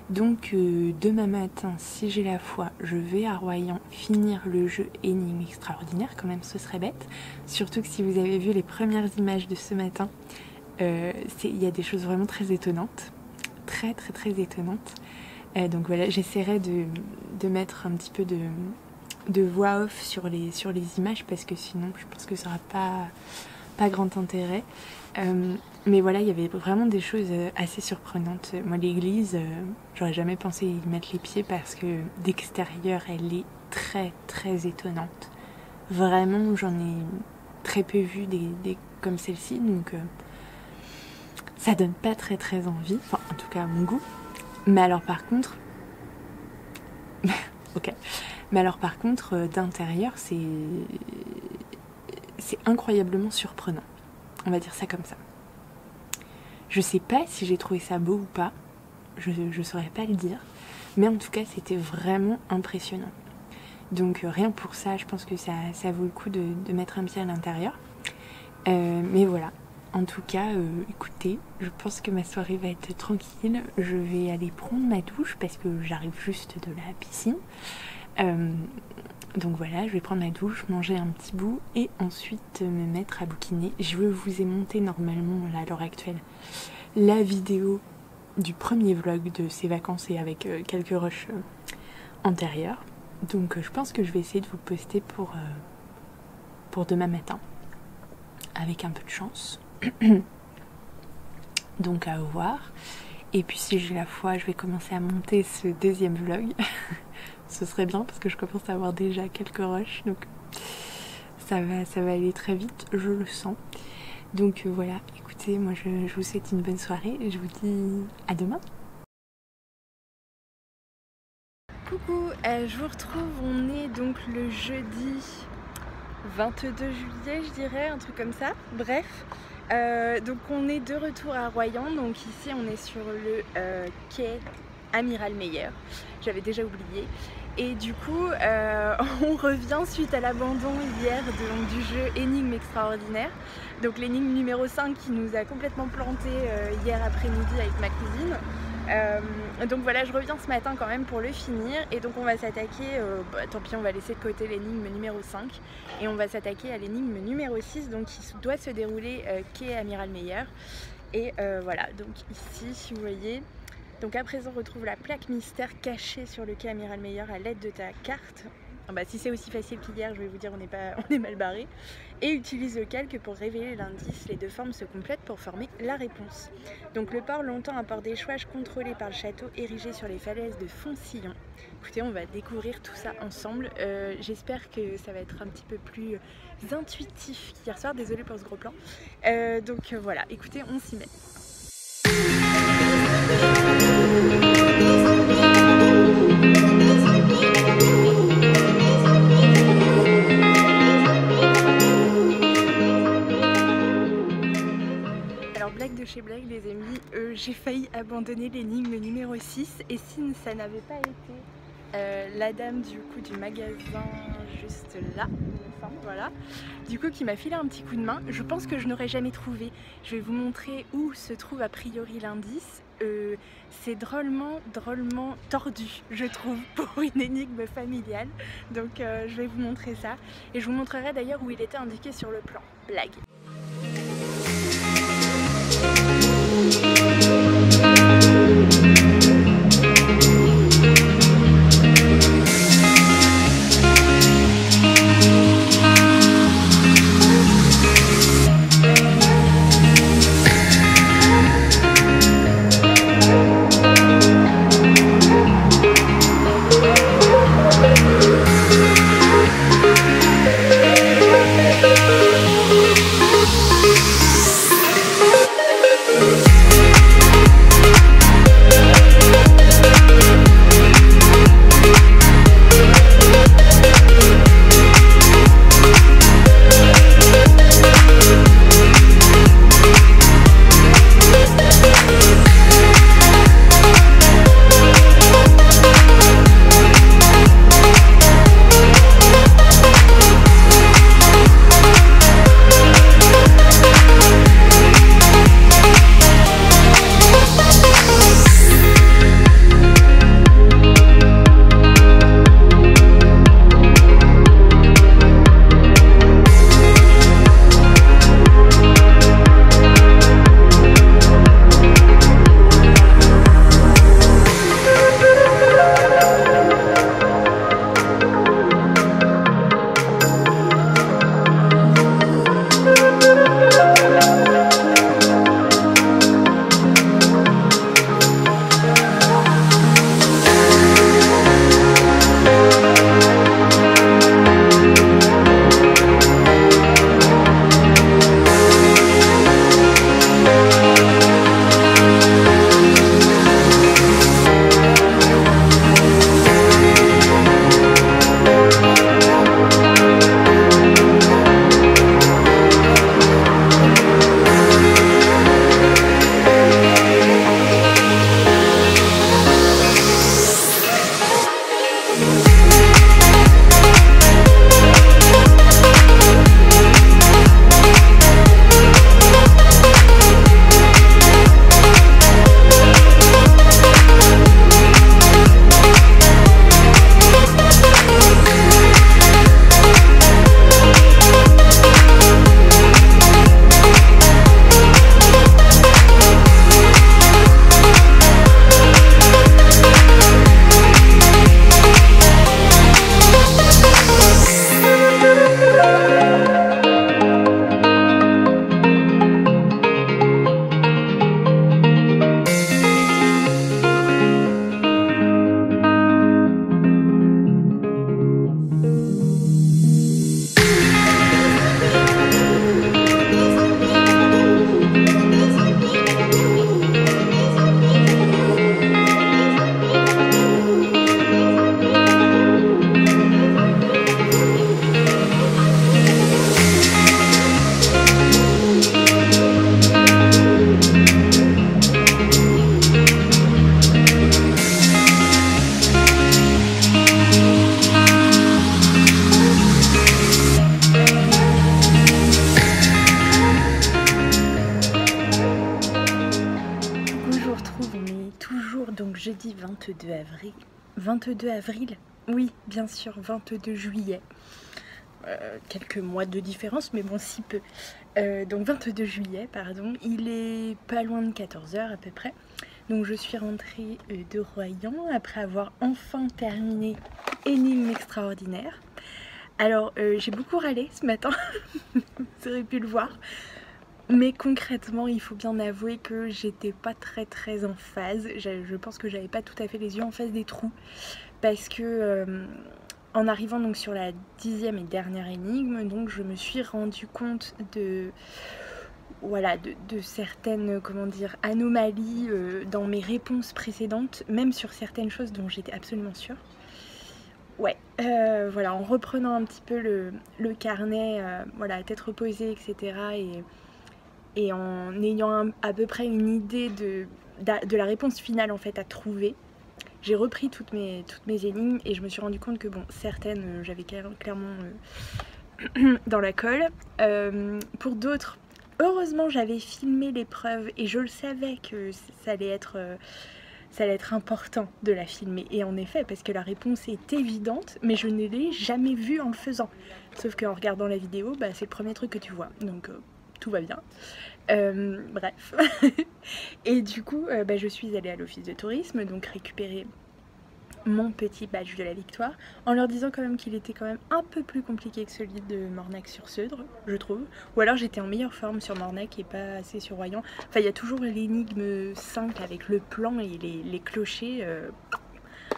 Donc demain matin, si j'ai la foi, je vais à Royan finir le jeu Énigme extraordinaire, quand même ce serait bête. Surtout que si vous avez vu les premières images de ce matin, il y a des choses vraiment très étonnantes. Très très très étonnantes. Donc voilà, j'essaierai de mettre un petit peu de de voix off sur les images parce que sinon je pense que ça n'aura pas grand intérêt. Mais voilà, il y avait vraiment des choses assez surprenantes. Moi, l'église, j'aurais jamais pensé y mettre les pieds parce que d'extérieur, elle est très très étonnante. Vraiment, j'en ai très peu vu des comme celle-ci, donc ça donne pas très très envie, enfin en tout cas à mon goût. Mais alors par contre, ok. Mais alors par contre, d'intérieur, c'est incroyablement surprenant. On va dire ça comme ça. Je sais pas si j'ai trouvé ça beau ou pas, je saurais pas le dire, mais en tout cas c'était vraiment impressionnant. Donc rien pour ça, je pense que ça vaut le coup de mettre un pied à l'intérieur. Mais voilà, en tout cas, écoutez, je pense que ma soirée va être tranquille. Je vais aller prendre ma douche parce que j'arrive juste de la piscine. Donc voilà, je vais prendre ma douche, manger un petit bout et ensuite me mettre à bouquiner. Je vous ai monté normalement là, à l'heure actuelle la vidéo du premier vlog de ces vacances et avec quelques rushs antérieurs. Donc je pense que je vais essayer de vous poster pour demain matin avec un peu de chance. Donc à voir. Et puis si j'ai la foi, je vais commencer à monter ce deuxième vlog. Ce serait bien parce que je commence à avoir déjà quelques rushs, donc ça va aller très vite, je le sens. Donc voilà, écoutez, moi je vous souhaite une bonne soirée et je vous dis à demain. Coucou, je vous retrouve, on est donc le jeudi 22 juillet je dirais, un truc comme ça, bref. Donc on est de retour à Royan, donc ici on est sur le quai Amiral Meyer, j'avais déjà oublié. Et du coup, on revient suite à l'abandon hier du jeu Énigme extraordinaire. Donc l'énigme numéro 5 qui nous a complètement planté hier après-midi avec ma cousine. Donc voilà, je reviens ce matin quand même pour le finir. Et donc on va s'attaquer, tant pis on va laisser de côté l'énigme numéro 5. Et on va s'attaquer à l'énigme numéro 6, donc qui doit se dérouler quai Amiral Meyer. Et voilà, donc ici, si vous voyez... Donc à présent, retrouve la plaque mystère cachée sur le quai Amiral Meyer à l'aide de ta carte. Ah bah, si c'est aussi facile qu'hier, je vais vous dire on est mal barré. Et utilise le calque pour révéler l'indice. Les deux formes se complètent pour former la réponse. Donc le port, longtemps un port d'échouage contrôlé par le château érigé sur les falaises de Foncillon. Écoutez, on va découvrir tout ça ensemble. J'espère que ça va être un petit peu plus intuitif qu'hier soir. Désolée pour ce gros plan. Donc voilà, écoutez, on s'y met. Alors blague de chez blague les amis, j'ai failli abandonner l'énigme numéro 6 et si ça n'avait pas été la dame du coup du magasin juste là, voilà, du coup qui m'a filé un petit coup de main, je pense que je n'aurais jamais trouvé. Je vais vous montrer où se trouve a priori l'indice. C'est drôlement tordu je trouve pour une énigme familiale, donc je vais vous montrer ça et je vous montrerai d'ailleurs où il était indiqué sur le plan. Blague. jeudi 22 avril. 22 avril? Oui, bien sûr, 22 juillet. Quelques mois de différence, mais bon, si peu. Donc 22 juillet, pardon, il est pas loin de 14h à peu près. Donc je suis rentrée de Royan après avoir enfin terminé Énigme extraordinaire. Alors j'ai beaucoup râlé ce matin, vous aurez pu le voir. Mais concrètement, il faut bien avouer que j'étais pas très en phase. Je pense que j'avais pas tout à fait les yeux en face des trous. Parce que en arrivant donc sur la 10e et dernière énigme, donc je me suis rendu compte de certaines anomalies dans mes réponses précédentes, même sur certaines choses dont j'étais absolument sûre. Ouais, voilà, en reprenant un petit peu le carnet, voilà, tête reposée, etc. Et en ayant à peu près une idée de la réponse finale en fait à trouver, j'ai repris toutes mes énigmes et je me suis rendu compte que bon, certaines j'avais clairement dans la colle. Pour d'autres, heureusement j'avais filmé l'épreuve et je le savais que ça allait être important de la filmer. Et en effet, parce que la réponse est évidente, mais je ne l'ai jamais vue en le faisant. Sauf qu'en regardant la vidéo, bah, c'est le premier truc que tu vois. Donc tout va bien. Bref. Et du coup, je suis allée à l'office de tourisme, donc récupérer mon petit badge de la victoire, en leur disant quand même qu'il était quand même un peu plus compliqué que celui de Mornac-sur-Seudre, je trouve. Ou alors j'étais en meilleure forme sur Mornac et pas assez sur Royan. Enfin, il y a toujours l'énigme 5 avec le plan et les clochers.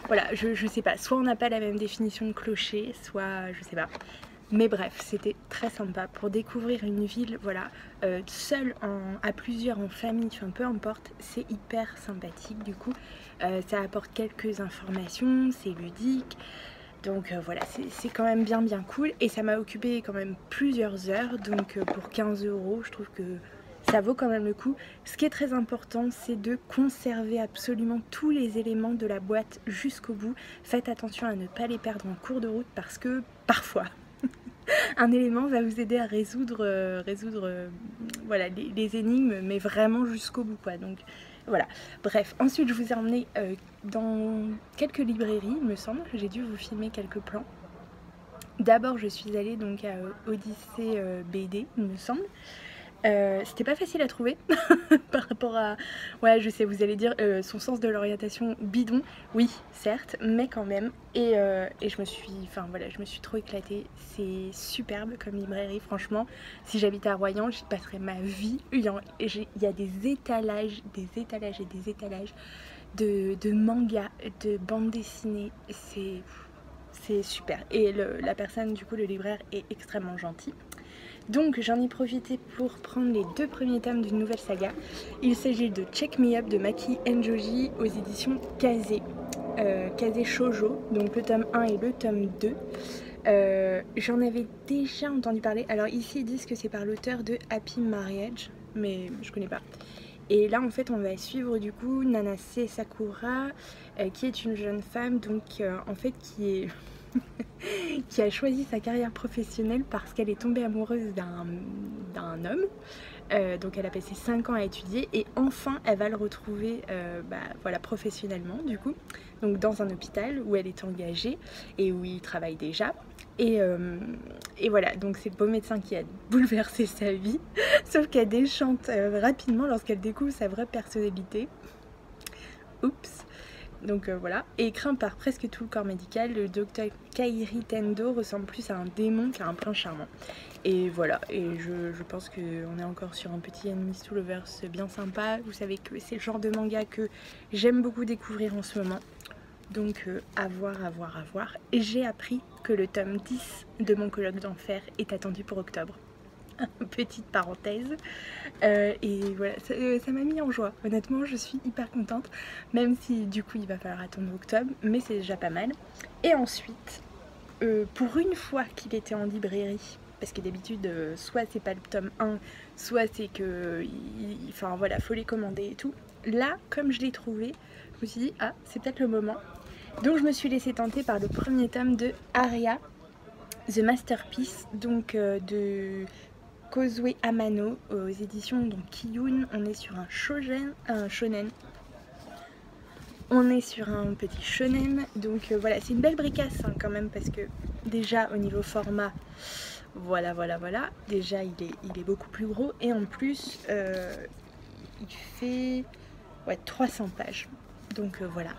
Voilà, je sais pas. Soit on n'a pas la même définition de clocher, soit je sais pas. Mais bref, c'était très sympa pour découvrir une ville, voilà, seule, à plusieurs, en famille, enfin peu importe, c'est hyper sympathique du coup. Ça apporte quelques informations, c'est ludique, donc voilà, c'est quand même bien cool. Et ça m'a occupé quand même plusieurs heures, donc pour 15 €, je trouve que ça vaut quand même le coup. Ce qui est très important, c'est de conserver absolument tous les éléments de la boîte jusqu'au bout. Faites attention à ne pas les perdre en cours de route parce que parfois un élément va vous aider à résoudre voilà, les énigmes, mais vraiment jusqu'au bout quoi. Donc voilà, bref, ensuite je vous ai emmené dans quelques librairies, il me semble. J'ai dû vous filmer quelques plans. D'abord je suis allée donc à Odyssée BD, il me semble. C'était pas facile à trouver par rapport à... Ouais, je sais, vous allez dire son sens de l'orientation bidon. Oui, certes, mais quand même. Et je me suis... Enfin voilà, je me suis trop éclatée. C'est superbe comme librairie, franchement. Si j'habitais à Royan, j'y passerais ma vie. Il y a des étalages et des étalages de mangas, de bandes dessinées. C'est super. Et la personne, du coup, le libraire est extrêmement gentil. Donc j'en ai profité pour prendre les 2 premiers tomes d'une nouvelle saga. Il s'agit de Check Me Up de Maki Enjoji aux éditions Kazé. Kazé Shoujo, donc le tome 1 et le tome 2. J'en avais déjà entendu parler. Alors ici ils disent que c'est par l'auteur de Happy Marriage, mais je connais pas. Et là en fait on va suivre du coup Nanase Sakura, qui est une jeune femme donc en fait qui a choisi sa carrière professionnelle parce qu'elle est tombée amoureuse d'un homme. Donc elle a passé 5 ans à étudier et enfin elle va le retrouver voilà, professionnellement du coup. Donc dans un hôpital où elle est engagée et où il travaille déjà. Et voilà, donc c'est le beau médecin qui a bouleversé sa vie. Sauf qu'elle déchante rapidement lorsqu'elle découvre sa vraie personnalité. Oups. Donc voilà, et craint par presque tout le corps médical, le docteur Kairi Tendo ressemble plus à un démon qu'à un prince charmant. Et voilà, et je pense qu'on est encore sur un petit Enemies to Lovers bien sympa. Vous savez que c'est le genre de manga que j'aime beaucoup découvrir en ce moment. Donc à voir. Et j'ai appris que le tome 10 de Mon colloque d'enfer est attendu pour octobre. Petite parenthèse. Et voilà, ça m'a mis en joie. Honnêtement, je suis hyper contente. Même si du coup il va falloir attendre octobre, mais c'est déjà pas mal. Et ensuite, pour une fois qu'il était en librairie, parce que d'habitude, soit c'est pas le tome 1, soit c'est que... Enfin voilà, faut les commander et tout. Là, comme je l'ai trouvé, je me suis dit, ah, c'est peut-être le moment. Donc je me suis laissée tenter par le premier tome de Aria, The Masterpiece, donc de Kozue Amano aux éditions donc Kiyun. On est sur un shonen. On est sur un petit shonen, donc voilà, c'est une belle bricasse hein, quand même, parce que déjà au niveau format, voilà, déjà il est beaucoup plus gros, et en plus il fait 300 pages, donc voilà.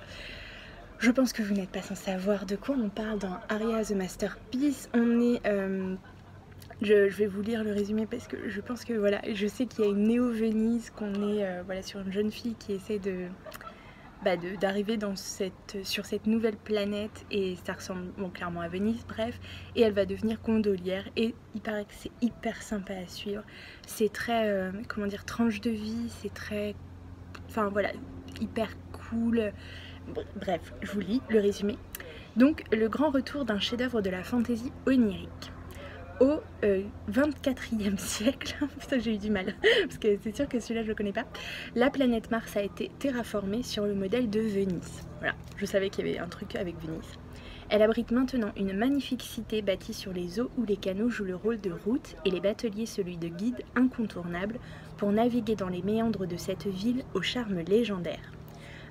Je pense que vous n'êtes pas sans savoir de quoi on parle dans Aria the Masterpiece. On est... je vais vous lire le résumé parce que je pense que voilà, je sais qu'il y a une néo-Venise, qu'on est voilà, sur une jeune fille qui essaie d'arriver sur cette nouvelle planète, et ça ressemble bon, clairement à Venise, bref, et elle va devenir gondolière, et il paraît que c'est hyper sympa à suivre. C'est très, comment dire, tranche de vie, c'est très, enfin voilà, hyper cool. Bref, je vous lis le résumé. Donc, le grand retour d'un chef-d'œuvre de la fantaisie onirique. Au 24e siècle, putain j'ai eu du mal, parce que c'est sûr que celui-là je le connais pas, la planète Mars a été terraformée sur le modèle de Venise. Voilà, je savais qu'il y avait un truc avec Venise. Elle abrite maintenant une magnifique cité bâtie sur les eaux où les canaux jouent le rôle de route et les bateliers celui de guide incontournable pour naviguer dans les méandres de cette ville au charme légendaire.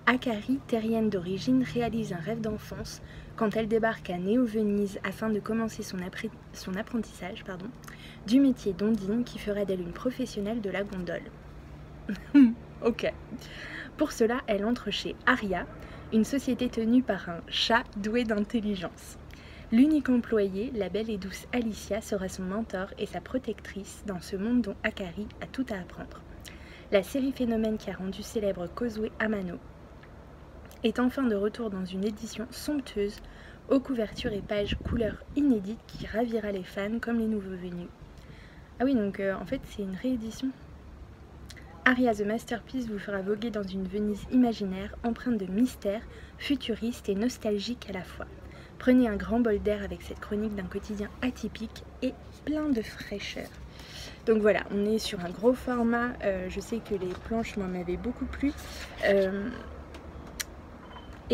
Akari, terrienne d'origine, réalise un rêve d'enfance quand elle débarque à Néo-Venise afin de commencer son apprentissage du métier d'ondine qui fera d'elle une professionnelle de la gondole. Ok. Pour cela, elle entre chez Aria, une société tenue par un chat doué d'intelligence. L'unique employée, la belle et douce Alicia, sera son mentor et sa protectrice dans ce monde dont Akari a tout à apprendre. La série phénomène qui a rendu célèbre Kozue Amano est enfin de retour dans une édition somptueuse, aux couvertures et pages couleurs inédites qui ravira les fans comme les nouveaux venus. Ah oui, donc en fait c'est une réédition. Aria the Masterpiece vous fera voguer dans une Venise imaginaire, empreinte de mystère, futuriste et nostalgique à la fois. Prenez un grand bol d'air avec cette chronique d'un quotidien atypique et plein de fraîcheur. Donc voilà, on est sur un gros format, je sais que les planches m'en avaient beaucoup plu.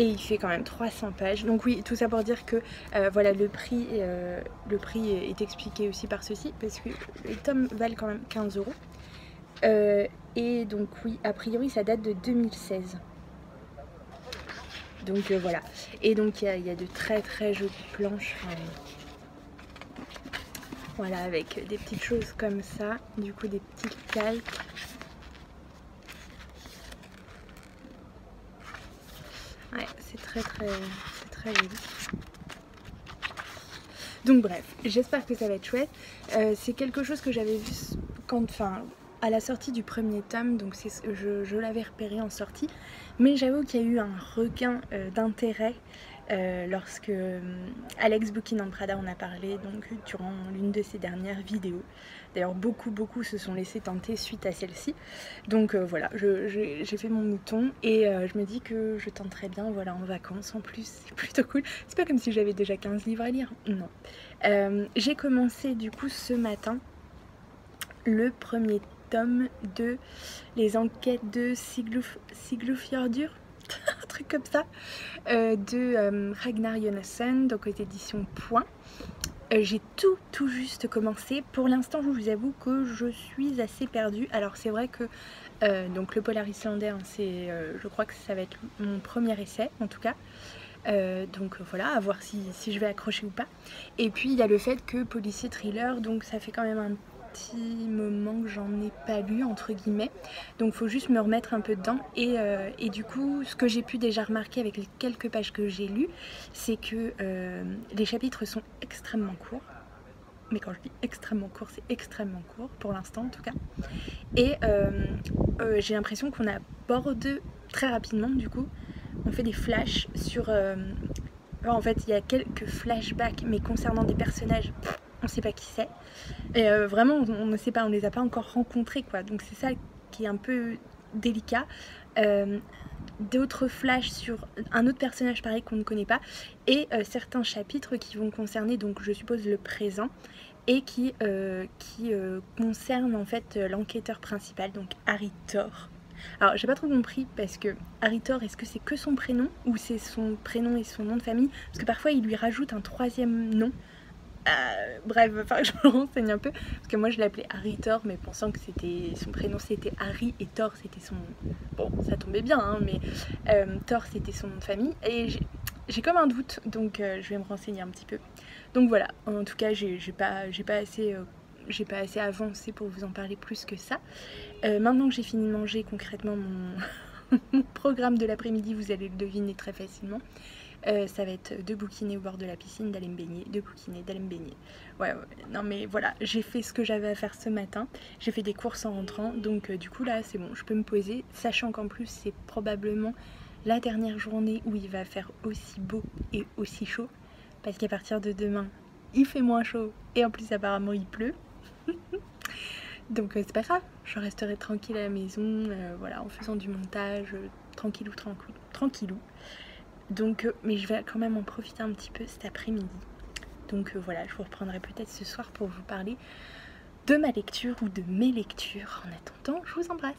Et il fait quand même 300 pages. Donc oui, tout ça pour dire que voilà, le prix est expliqué aussi par ceci, parce que les tomes valent quand même 15 €. Et donc oui, a priori ça date de 2016. Donc voilà. Et donc il y a de très très jolies planches. Voilà, avec des petites choses comme ça. Du coup des petits calques. Ouais, c'est très joli. Donc bref, j'espère que ça va être chouette. C'est quelque chose que j'avais vu à la sortie du premier tome, donc je l'avais repéré en sortie. Mais j'avoue qu'il y a eu un regain d'intérêt lorsque Alex Bookin and Prada en a parlé donc, durant l'une de ses dernières vidéos. D'ailleurs beaucoup se sont laissés tenter suite à celle-ci. Donc voilà, j'ai fait mon mouton et je me dis que je tenterais bien voilà, en vacances en plus, c'est plutôt cool. C'est pas comme si j'avais déjà 15 livres à lire, non. J'ai commencé du coup ce matin le premier tome de Les enquêtes de Siglufjordur, un truc comme ça, de Ragnar Jonasson, donc aux éditions Point. J'ai tout juste commencé. Pour l'instant, je vous avoue que je suis assez perdue. Alors c'est vrai que donc le polar islandais, hein, je crois que ça va être mon premier essai en tout cas. Donc voilà, à voir si je vais accrocher ou pas. Et puis il y a le fait que policier thriller, donc ça fait quand même un petit moment que j'en ai pas lu entre guillemets, donc faut juste me remettre un peu dedans et du coup ce que j'ai pu déjà remarquer avec les quelques pages que j'ai lues, c'est que les chapitres sont extrêmement courts, mais quand je dis extrêmement court, c'est extrêmement court pour l'instant en tout cas, et j'ai l'impression qu'on aborde très rapidement, du coup on fait des flashs sur en fait il y a quelques flashbacks mais concernant des personnages on ne sait pas qui c'est, et vraiment on ne sait pas, on les a pas encore rencontrés quoi, donc c'est ça qui est un peu délicat. D'autres flashs sur un autre personnage pareil qu'on ne connaît pas, et certains chapitres qui vont concerner donc je suppose le présent et qui concernent en fait l'enquêteur principal, donc Harry Thor. Alors j'ai pas trop compris parce que Harry Thor, est-ce que c'est que son prénom ou c'est son prénom et son nom de famille, parce que parfois il lui rajoute un troisième nom. Bref, il va falloir que je me renseigne un peu. Parce que moi je l'appelais Harry Thor, mais pensant que c'était son prénom c'était Harry et Thor c'était son... Bon, ça tombait bien, hein, mais Thor c'était son nom de famille. Et j'ai comme un doute, donc je vais me renseigner un petit peu. Donc voilà, en tout cas j'ai pas assez avancé pour vous en parler plus que ça. Maintenant que j'ai fini de manger concrètement mon programme de l'après-midi, vous allez le deviner très facilement. Ça va être de bouquiner au bord de la piscine, d'aller me baigner, de bouquiner, d'aller me baigner. Ouais, non mais voilà, j'ai fait ce que j'avais à faire ce matin. J'ai fait des courses en rentrant, donc du coup là c'est bon, je peux me poser. Sachant qu'en plus c'est probablement la dernière journée où il va faire aussi beau et aussi chaud. Parce qu'à partir de demain, il fait moins chaud et en plus apparemment il pleut. Donc c'est pas grave, je resterai tranquille à la maison, voilà, en faisant du montage, tranquillou. Donc, mais je vais quand même en profiter un petit peu cet après-midi. Donc voilà, je vous reprendrai peut-être ce soir pour vous parler de ma lecture ou de mes lectures. En attendant, je vous embrasse.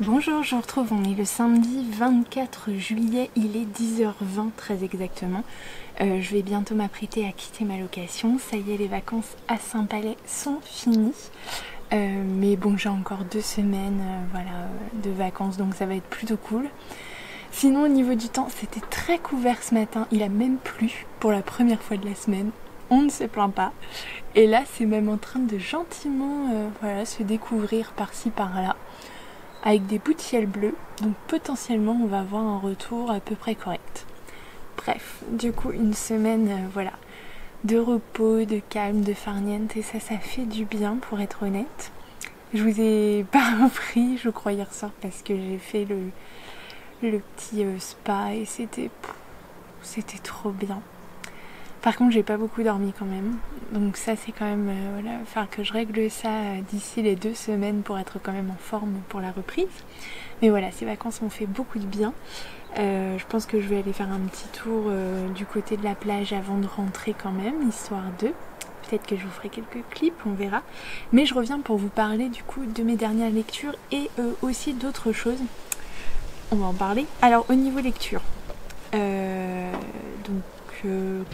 Bonjour, je vous retrouve, on est le samedi 24 juillet, il est 10h20 très exactement. Je vais bientôt m'apprêter à quitter ma location, ça y est, les vacances à Saint-Palais sont finies. Mais bon, j'ai encore 2 semaines voilà, de vacances, donc ça va être plutôt cool. Sinon au niveau du temps, c'était très couvert ce matin, il a même plu pour la première fois de la semaine. On ne se plaint pas. Et là, c'est même en train de gentiment voilà, se découvrir par-ci par-là. Avec des bouts de ciel bleu, donc potentiellement on va avoir un retour à peu près correct. Bref, du coup une semaine voilà, de repos, de calme, de farniente, et ça fait du bien pour être honnête. Je vous ai pas repris, je crois, hier soir parce que j'ai fait le petit spa et c'était trop bien. Par contre j'ai pas beaucoup dormi quand même, donc ça c'est quand même, voilà, il va falloir que je règle ça d'ici les 2 semaines pour être quand même en forme pour la reprise. Mais voilà, ces vacances m'ont fait beaucoup de bien. Je pense que je vais aller faire un petit tour du côté de la plage avant de rentrer quand même, histoire de... Peut-être que je vous ferai quelques clips, on verra. Mais je reviens pour vous parler du coup de mes dernières lectures et aussi d'autres choses. On va en parler. Alors au niveau lecture, donc...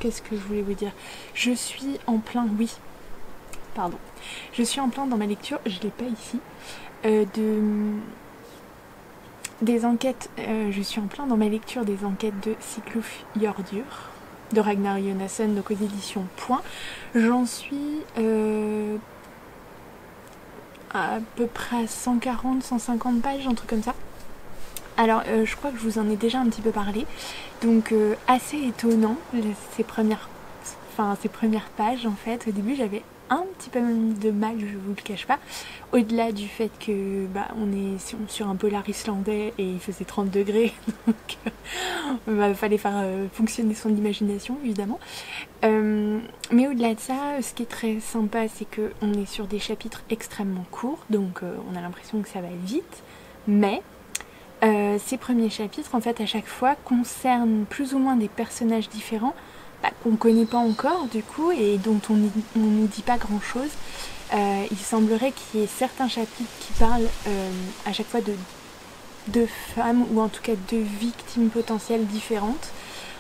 qu'est-ce que je voulais vous dire? Je suis en plein, je suis en plein dans ma lecture, je l'ai pas ici, des enquêtes, je suis en plein dans ma lecture des enquêtes de Siglufjordur de Ragnar Jonasson, donc aux éditions Point. J'en suis à peu près à 140, 150 pages, un truc comme ça. Alors je crois que je vous en ai déjà un petit peu parlé, donc assez étonnant ces premières pages en fait. Au début j'avais un petit peu de mal, je vous le cache pas, au-delà du fait que on est sur un polar islandais et il faisait 30 degrés, donc il fallait faire fonctionner son imagination évidemment. Mais au-delà de ça, ce qui est très sympa, c'est qu'on est sur des chapitres extrêmement courts, donc on a l'impression que ça va vite, mais ces premiers chapitres en fait à chaque fois concernent plus ou moins des personnages différents qu'on ne connaît pas encore du coup et dont on nous dit pas grand chose. Il semblerait qu'il y ait certains chapitres qui parlent à chaque fois de femmes ou en tout cas de victimes potentielles différentes.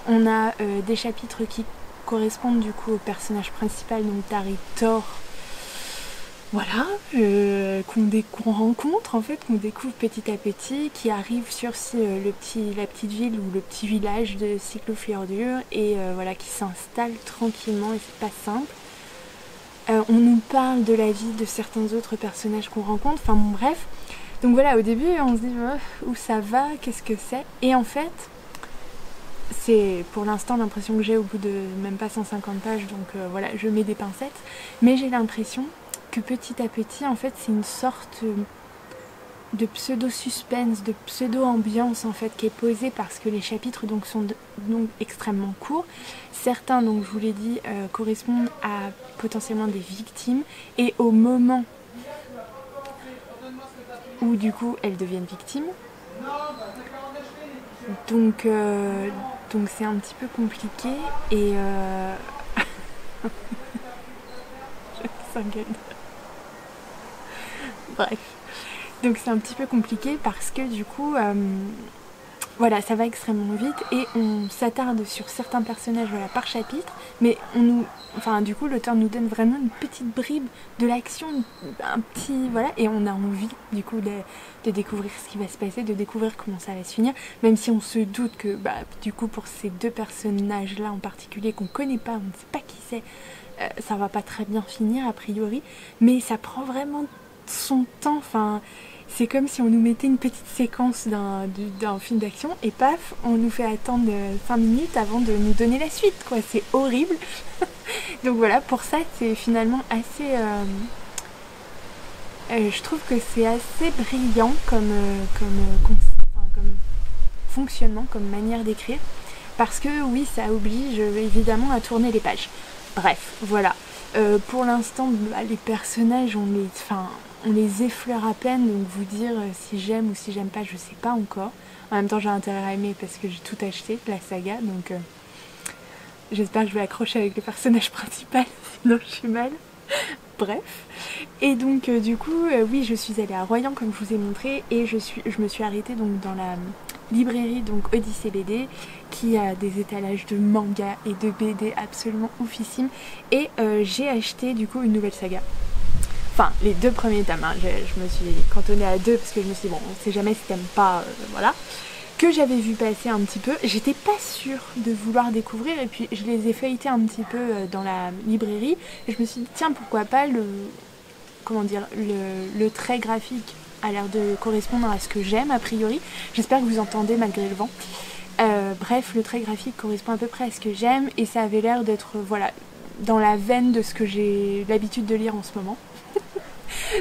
On a des chapitres qui correspondent du coup au personnage principal, donc d'Harry Thor, voilà, qu'on rencontre en fait, qu'on découvre petit à petit, qui arrive sur la petite ville ou le petit village de Siglufjordur et voilà, qui s'installe tranquillement et c'est pas simple. On nous parle de la vie de certains autres personnages qu'on rencontre, enfin bon bref, Donc voilà, au début on se dit où ça va, qu'est-ce que c'est, et en fait c'est pour l'instant l'impression que j'ai au bout de même pas 150 pages, donc voilà, je mets des pincettes, mais j'ai l'impression que petit à petit en fait c'est une sorte de pseudo-suspense, de pseudo-ambiance en fait qui est posée parce que les chapitres donc sont donc extrêmement courts. Certains, donc je vous l'ai dit, correspondent à potentiellement des victimes, et au moment où du coup elles deviennent victimes. Donc c'est un petit peu compliqué et ça gueule. Bref. Donc c'est un petit peu compliqué parce que du coup voilà, ça va extrêmement vite et on s'attarde sur certains personnages voilà, par chapitre, mais du coup l'auteur nous donne vraiment une petite bribe de l'action, un petit voilà, et on a envie du coup de découvrir ce qui va se passer, de découvrir comment ça va se finir, même si on se doute que du coup pour ces deux personnages là en particulier qu'on connaît pas, on ne sait pas qui c'est, ça va pas très bien finir a priori, mais ça prend vraiment son temps, enfin c'est comme si on nous mettait une petite séquence d'un film d'action et paf, on nous fait attendre 5 minutes avant de nous donner la suite, quoi. C'est horrible. Donc voilà, pour ça c'est finalement assez je trouve que c'est assez brillant comme fonctionnement, comme manière d'écrire, parce que oui, ça oblige évidemment à tourner les pages. Bref, voilà. Pour l'instant, les personnages, on les effleure à peine, donc vous dire si j'aime ou si j'aime pas, je sais pas encore. En même temps, j'ai intérêt à aimer parce que j'ai tout acheté, la saga, donc j'espère que je vais accrocher avec le personnage principal, sinon je suis mal. Bref. Et donc du coup, oui, je suis allée à Royan comme je vous ai montré, et je me suis arrêtée donc dans la librairie donc Odyssée BD, qui a des étalages de manga et de BD absolument oufissimes, et j'ai acheté du coup une nouvelle saga. Enfin, les 2 premiers tomes, hein. Je me suis cantonnée à 2 parce que je me suis dit, bon, on sait jamais si t'aimes pas, voilà. Que j'avais vu passer un petit peu, j'étais pas sûre de vouloir découvrir, et puis je les ai feuilletés un petit peu dans la librairie, et je me suis dit, tiens, pourquoi pas le trait graphique a l'air de correspondre à ce que j'aime a priori. J'espère que vous entendez malgré le vent. Bref, le trait graphique correspond à peu près à ce que j'aime, et ça avait l'air d'être voilà, dans la veine de ce que j'ai l'habitude de lire en ce moment.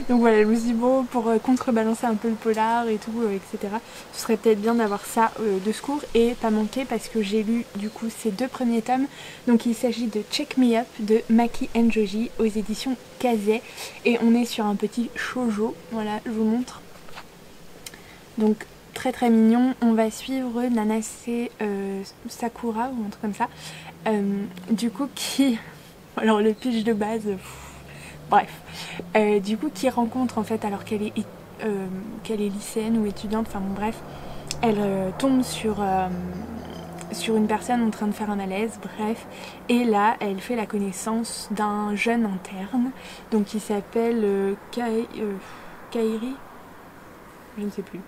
Donc voilà, je me suis dit bon, pour contrebalancer un peu le polar et tout, etc. Ce serait peut-être bien d'avoir ça de secours et pas manquer, parce que j'ai lu du coup ces 2 premiers tomes. Donc il s'agit de Check Me Up de Maki Enjoji aux éditions Kazé, et on est sur un petit shoujo. Voilà, je vous montre. Donc très très mignon. On va suivre Nanase Sakura ou un truc comme ça. Du coup qui... Alors le pitch de base... Bref, du coup qui rencontre en fait alors qu'elle est lycéenne ou étudiante, enfin bon bref, elle tombe sur une personne en train de faire un malaise, bref, et là elle fait la connaissance d'un jeune interne, donc qui s'appelle Kairi, je ne sais plus.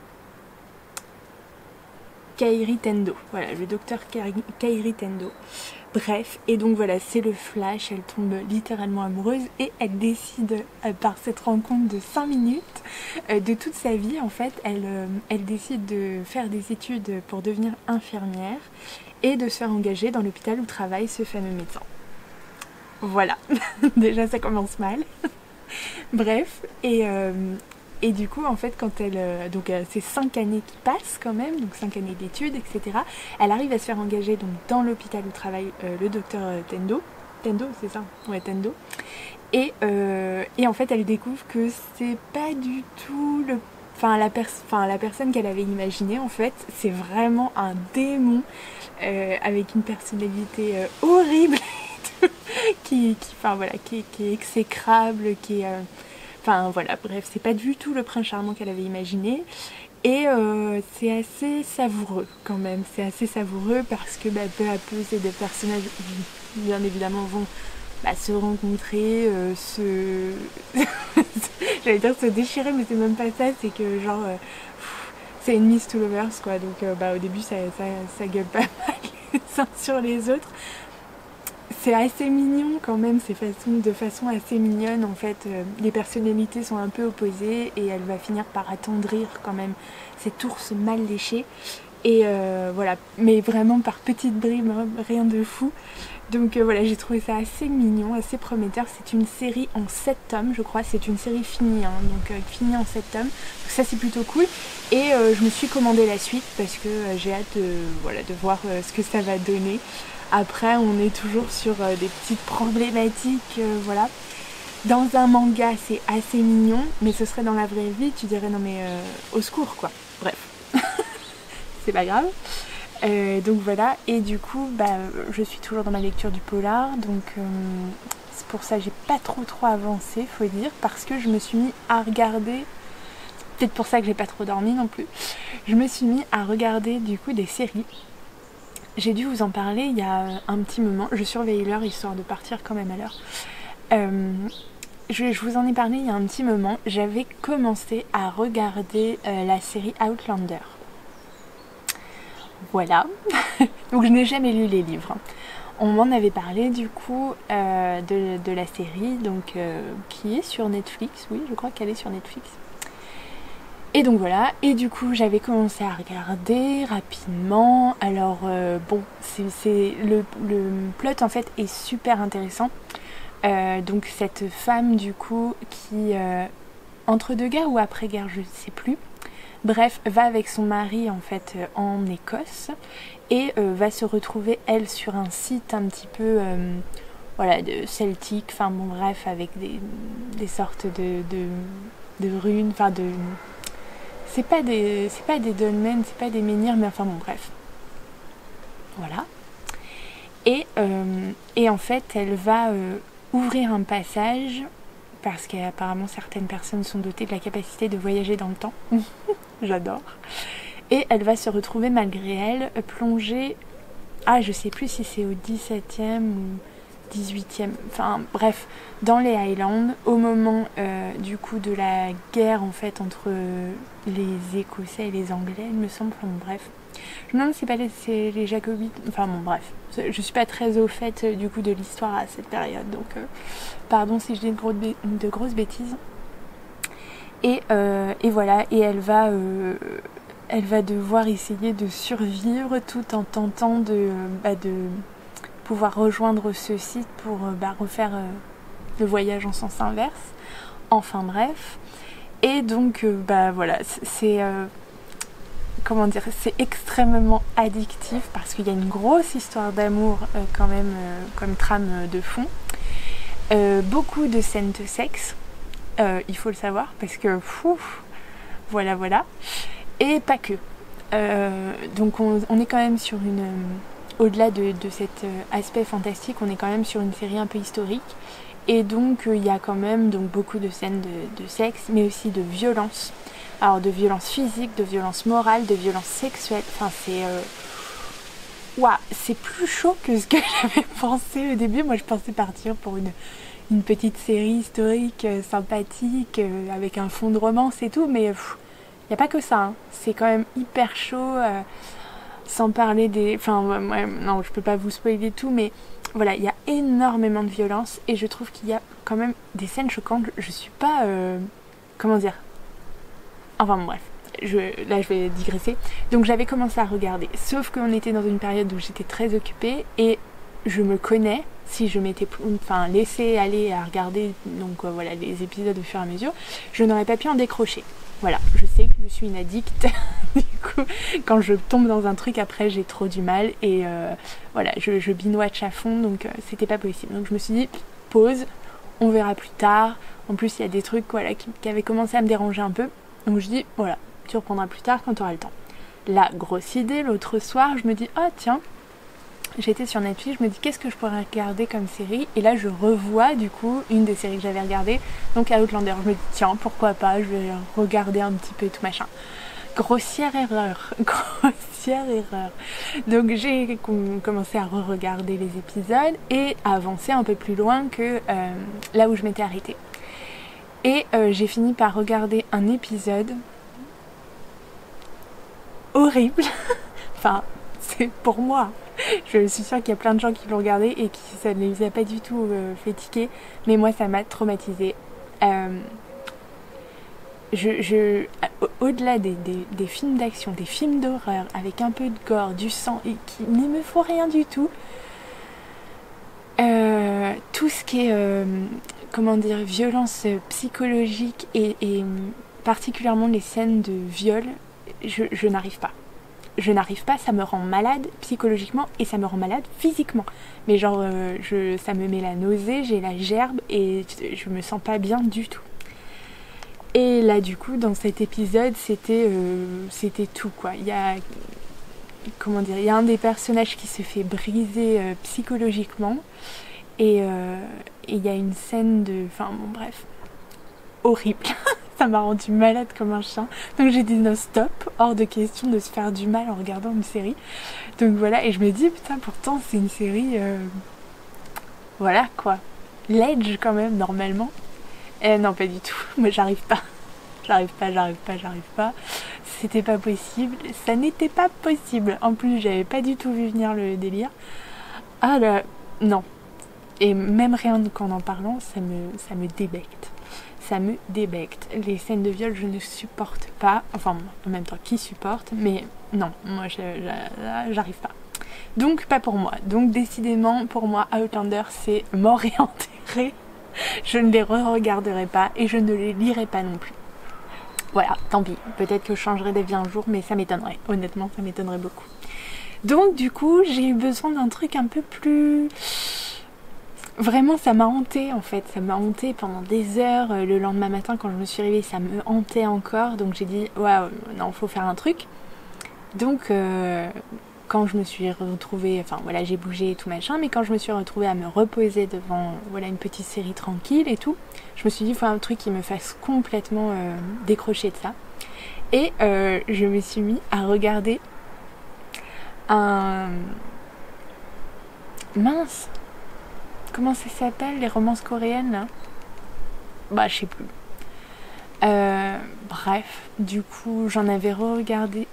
Kairi Tendo, voilà, le docteur Kairi Tendo. Bref, et donc voilà, c'est le flash, elle tombe littéralement amoureuse, et elle décide, par cette rencontre de 5 minutes, de toute sa vie, en fait, elle décide de faire des études pour devenir infirmière, et de se faire engager dans l'hôpital où travaille ce fameux médecin. Voilà, déjà ça commence mal. Bref, et du coup, en fait, quand donc c'est 5 années qui passent quand même, donc 5 années d'études, etc. Elle arrive à se faire engager donc dans l'hôpital où travaille le docteur Tendo. Tendo, c'est ça? Ouais, Tendo. Et en fait, elle découvre que c'est pas du tout la personne qu'elle avait imaginée, en fait. C'est vraiment un démon avec une personnalité horrible, qui est exécrable, qui est... Enfin voilà, bref, c'est pas du tout le prince charmant qu'elle avait imaginé. Et c'est assez savoureux quand même, c'est assez savoureux parce que peu à peu ces deux personnages bien évidemment vont se rencontrer, j'allais dire se déchirer, mais c'est même pas ça, c'est que genre c'est enemies to lovers quoi, donc au début ça gueule pas mal les uns sur les autres. c'est assez mignon quand même, de façon assez mignonne en fait. Les personnalités sont un peu opposées et elle va finir par attendrir quand même cet ours mal léché. Et voilà, mais vraiment par petites bribes, hein, rien de fou. Donc voilà, j'ai trouvé ça assez mignon, assez prometteur. C'est une série en 7 tomes, je crois. C'est une série finie, hein, donc finie en 7 tomes. Donc ça c'est plutôt cool. Et je me suis commandé la suite parce que j'ai hâte de voir ce que ça va donner. Après, on est toujours sur des petites problématiques, voilà. Dans un manga, c'est assez mignon, mais ce serait dans la vraie vie, tu dirais non mais au secours quoi. Bref, c'est pas grave. Donc voilà, et du coup je suis toujours dans ma lecture du polar, donc c'est pour ça que j'ai pas trop avancé, faut dire, parce que je me suis mis à regarder, c'est peut-être pour ça que j'ai pas trop dormi non plus, je me suis mis à regarder du coup des séries. J'ai dû vous en parler il y a un petit moment, je surveille l'heure histoire de partir quand même à l'heure. Je vous en ai parlé il y a un petit moment, j'avais commencé à regarder la série Outlander. Voilà, donc je n'ai jamais lu les livres. On m'en avait parlé du coup de la série, donc qui est sur Netflix, oui je crois qu'elle est sur Netflix. Et donc voilà, et du coup j'avais commencé à regarder rapidement. Alors bon, le plot en fait est super intéressant. Donc cette femme du coup qui, entre deux guerres ou après guerre, je ne sais plus, bref, va avec son mari en fait en Écosse et va se retrouver elle sur un site un petit peu voilà, de celtique, enfin bon bref, avec des sortes de runes, enfin de... C'est pas des dolmens, c'est pas des menhirs, mais enfin bon bref. Voilà. Et en fait elle va ouvrir un passage parce qu'apparemment certaines personnes sont dotées de la capacité de voyager dans le temps. J'adore. Et elle va se retrouver malgré elle plongée, je sais plus si c'est au 17e ou 18e, enfin bref, dans les Highlands, au moment du coup de la guerre en fait entre les Écossais et les Anglais, il me semble, enfin bref. Je me demande si c'est les Jacobites, enfin bon bref, je suis pas très au fait du coup de l'histoire à cette période, donc pardon si je dis de grosses bêtises. Et voilà, et elle va devoir essayer de survivre tout en tentant de pouvoir rejoindre ce site pour refaire le voyage en sens inverse. Enfin bref. Et donc voilà, c'est comment dire, c'est extrêmement addictif parce qu'il y a une grosse histoire d'amour quand même comme trame de fond. Beaucoup de scènes de sexe, il faut le savoir parce que voilà. Et pas que. Donc on est quand même sur une... au-delà de cet aspect fantastique, on est quand même sur une série un peu historique. Et donc il y a quand même beaucoup de scènes de sexe, mais aussi de violence. Alors de violence physique, de violence morale, de violence sexuelle. Enfin c'est plus chaud que ce que j'avais pensé au début. Moi je pensais partir pour une petite série historique sympathique avec un fond de romance et tout, mais il n'y a pas que ça, hein. C'est quand même hyper chaud, sans parler des... Enfin, non, je peux pas vous spoiler tout, mais voilà, il y a énormément de violence et je trouve qu'il y a quand même des scènes choquantes. Je suis pas... comment dire... Enfin bon, bref, là je vais digresser. Donc j'avais commencé à regarder, sauf qu'on était dans une période où j'étais très occupée et je me connais. Si je m'étais laissé aller à regarder voilà, les épisodes au fur et à mesure, je n'aurais pas pu en décrocher. Voilà, je sais que je suis une addict. Du coup, quand je tombe dans un truc, après j'ai trop du mal et voilà, je binge-watch à fond, donc c'était pas possible. Donc je me suis dit, pause, on verra plus tard. En plus, il y a des trucs voilà, qui avaient commencé à me déranger un peu. Donc je dis, voilà, tu reprendras plus tard quand tu auras le temps. La grosse idée, l'autre soir, je me dis, tiens, j'étais sur Netflix, je me dis qu'est-ce que je pourrais regarder comme série, et là je revois du coup une des séries que j'avais regardées, donc Outlander. Je me dis tiens, pourquoi pas, je vais regarder un petit peu et tout machin. Grossière erreur. Donc j'ai commencé à re-regarder les épisodes et à avancer un peu plus loin que là où je m'étais arrêtée. Et j'ai fini par regarder un épisode horrible. Enfin, c'est pour moi. Je suis sûre qu'il y a plein de gens qui l'ont regardé et qui ça ne les a pas du tout fait tiquer, mais moi ça m'a traumatisée. Au-delà des films d'action, des films d'horreur avec un peu de gore, du sang et qui ne me faut rien du tout, tout ce qui est violence psychologique et particulièrement les scènes de viol, je n'arrive pas. Je n'arrive pas, ça me rend malade psychologiquement et ça me rend malade physiquement. Mais genre, ça me met la nausée, j'ai la gerbe et je me sens pas bien du tout. Et là, du coup, dans cet épisode, c'était tout, quoi. Il y a un des personnages qui se fait briser psychologiquement et il y a une scène de... Enfin, bon, bref. Horrible. Ça m'a rendu malade comme un chien. Donc j'ai dit non, stop, hors de question de se faire du mal en regardant une série. Donc voilà, et je me dis, putain, pourtant c'est une série... Voilà, quoi. L'edge, quand même, normalement. Non, pas du tout. Moi, j'arrive pas. J'arrive pas. C'était pas possible. Ça n'était pas possible. En plus, j'avais pas du tout vu venir le délire. Ah là, non. Et même rien qu'en en parlant, ça me débecte. Ça me débecte. Les scènes de viol, je ne supporte pas. Enfin, en même temps, qui supporte? Mais non, moi, j'arrive pas. Donc, pas pour moi. Donc, décidément, pour moi, Outlander, c'est mort et enterré. Je ne les re-regarderai pas et je ne les lirai pas non plus. Voilà, tant pis. Peut-être que je changerai d'avis un jour, mais ça m'étonnerait. Honnêtement, ça m'étonnerait beaucoup. Donc, du coup, j'ai eu besoin d'un truc un peu plus... Vraiment, ça m'a hantée en fait. Ça m'a hantée pendant des heures. Le lendemain matin, quand je me suis réveillée, ça me hantait encore. Donc, j'ai dit, waouh, non, faut faire un truc. Donc, quand je me suis retrouvée, enfin voilà, j'ai bougé et tout machin, mais quand je me suis retrouvée à me reposer devant une petite série tranquille et tout, je me suis dit, il faut un truc qui me fasse complètement décrocher de ça. Et je me suis mis à regarder un... Mince, comment ça s'appelle, les romances coréennes là? Bah, je sais plus. Bref, du coup, j'en avais regardé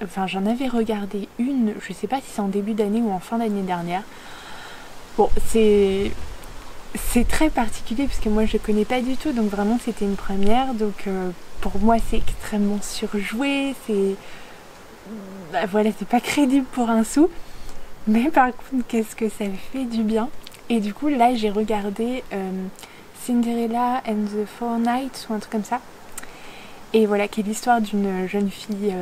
une, je sais pas si c'est en début d'année ou en fin d'année dernière. Bon, c'est très particulier parce que moi je connais pas du tout, donc vraiment c'était une première. Donc pour moi c'est extrêmement surjoué, c'est pas crédible pour un sou. Mais par contre, qu'est-ce que ça fait du bien. Et du coup, là j'ai regardé Cinderella and the Four Knights ou un truc comme ça. Et voilà, qui est l'histoire d'une jeune fille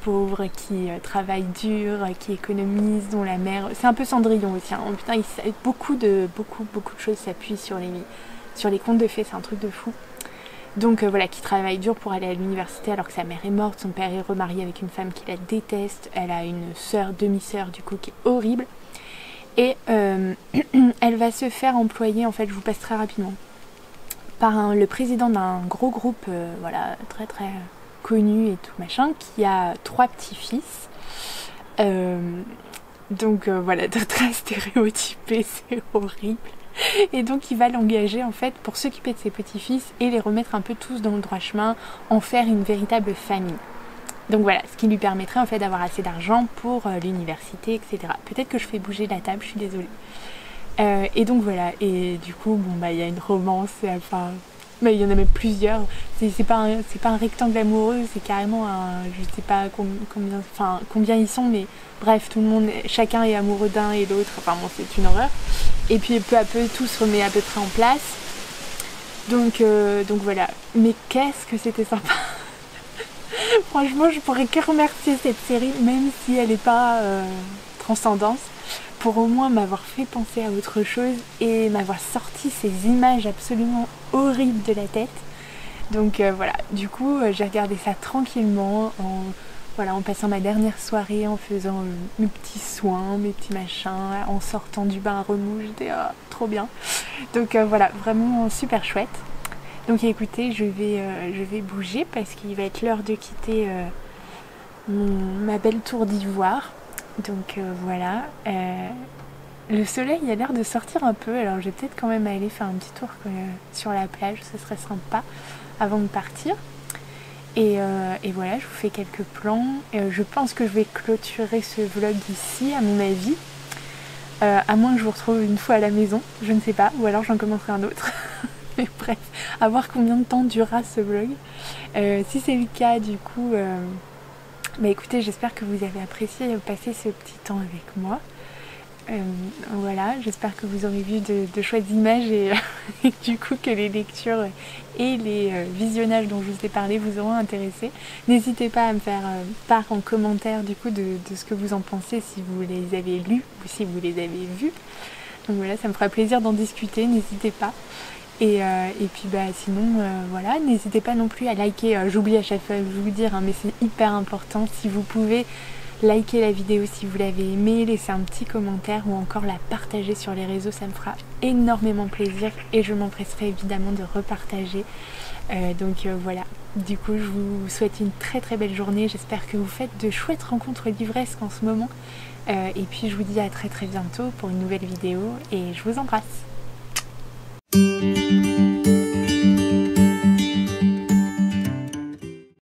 pauvre qui travaille dur, qui économise, dont la mère... C'est un peu Cendrillon aussi, hein. Putain, beaucoup de choses s'appuient sur les contes de fées, c'est un truc de fou. Donc voilà, qui travaille dur pour aller à l'université alors que sa mère est morte, son père est remarié avec une femme qui la déteste, elle a une demi-sœur du coup qui est horrible. Et elle va se faire employer, en fait, je vous passe très rapidement, par le président d'un gros groupe très très connu et tout machin, qui a 3 petits-fils. Donc voilà, très stéréotypé, c'est horrible. Et donc il va l'engager en fait pour s'occuper de ses petits-fils et les remettre un peu tous dans le droit chemin, en faire une véritable famille. Donc voilà, ce qui lui permettrait en fait d'avoir assez d'argent pour l'université, etc. Peut-être que je fais bouger la table, je suis désolée. Et donc voilà, et du coup, il y a une romance, enfin, mais il y en a même plusieurs. C'est pas un rectangle amoureux, c'est carrément un, je sais pas combien ils sont, mais bref, chacun est amoureux d'un et l'autre. Enfin bon, c'est une horreur. Et puis peu à peu, tout se remet à peu près en place. Donc voilà. Mais qu'est-ce que c'était sympa. Franchement, je pourrais que remercier cette série, même si elle n'est pas transcendance, pour au moins m'avoir fait penser à autre chose et m'avoir sorti ces images absolument horribles de la tête. Donc voilà, du coup j'ai regardé ça tranquillement en passant ma dernière soirée, en faisant mes petits soins, mes petits machins, en sortant du bain à remous, j'étais trop bien. Donc voilà, vraiment super chouette. Donc écoutez, je vais bouger parce qu'il va être l'heure de quitter ma belle tour d'ivoire. Donc voilà, le soleil a l'air de sortir un peu, alors je vais peut-être quand même aller faire un petit tour sur la plage, ce serait sympa avant de partir. Et voilà, je vous fais quelques plans. Je pense que je vais clôturer ce vlog ici, à mon avis. à moins que je vous retrouve une fois à la maison, je ne sais pas, ou alors j'en commencerai un autre. Mais bref, à voir combien de temps durera ce vlog. Si c'est le cas, du coup, bah écoutez, j'espère que vous avez apprécié passer ce petit temps avec moi. Voilà, j'espère que vous aurez vu de chouettes images et du coup que les lectures et les visionnages dont je vous ai parlé vous auront intéressé. N'hésitez pas à me faire part en commentaire du coup de ce que vous en pensez, si vous les avez lus ou si vous les avez vus. Donc voilà, ça me fera plaisir d'en discuter, n'hésitez pas. Et puis bah sinon voilà, n'hésitez pas non plus à liker, j'oublie à chaque fois de vous le dire, hein, mais c'est hyper important, si vous pouvez likez la vidéo si vous l'avez aimée, laissez un petit commentaire ou encore la partager sur les réseaux, ça me fera énormément plaisir et je m'empresserai évidemment de repartager. Donc voilà, du coup je vous souhaite une très très belle journée, j'espère que vous faites de chouettes rencontres livresques en ce moment et puis je vous dis à très très bientôt pour une nouvelle vidéo et je vous embrasse.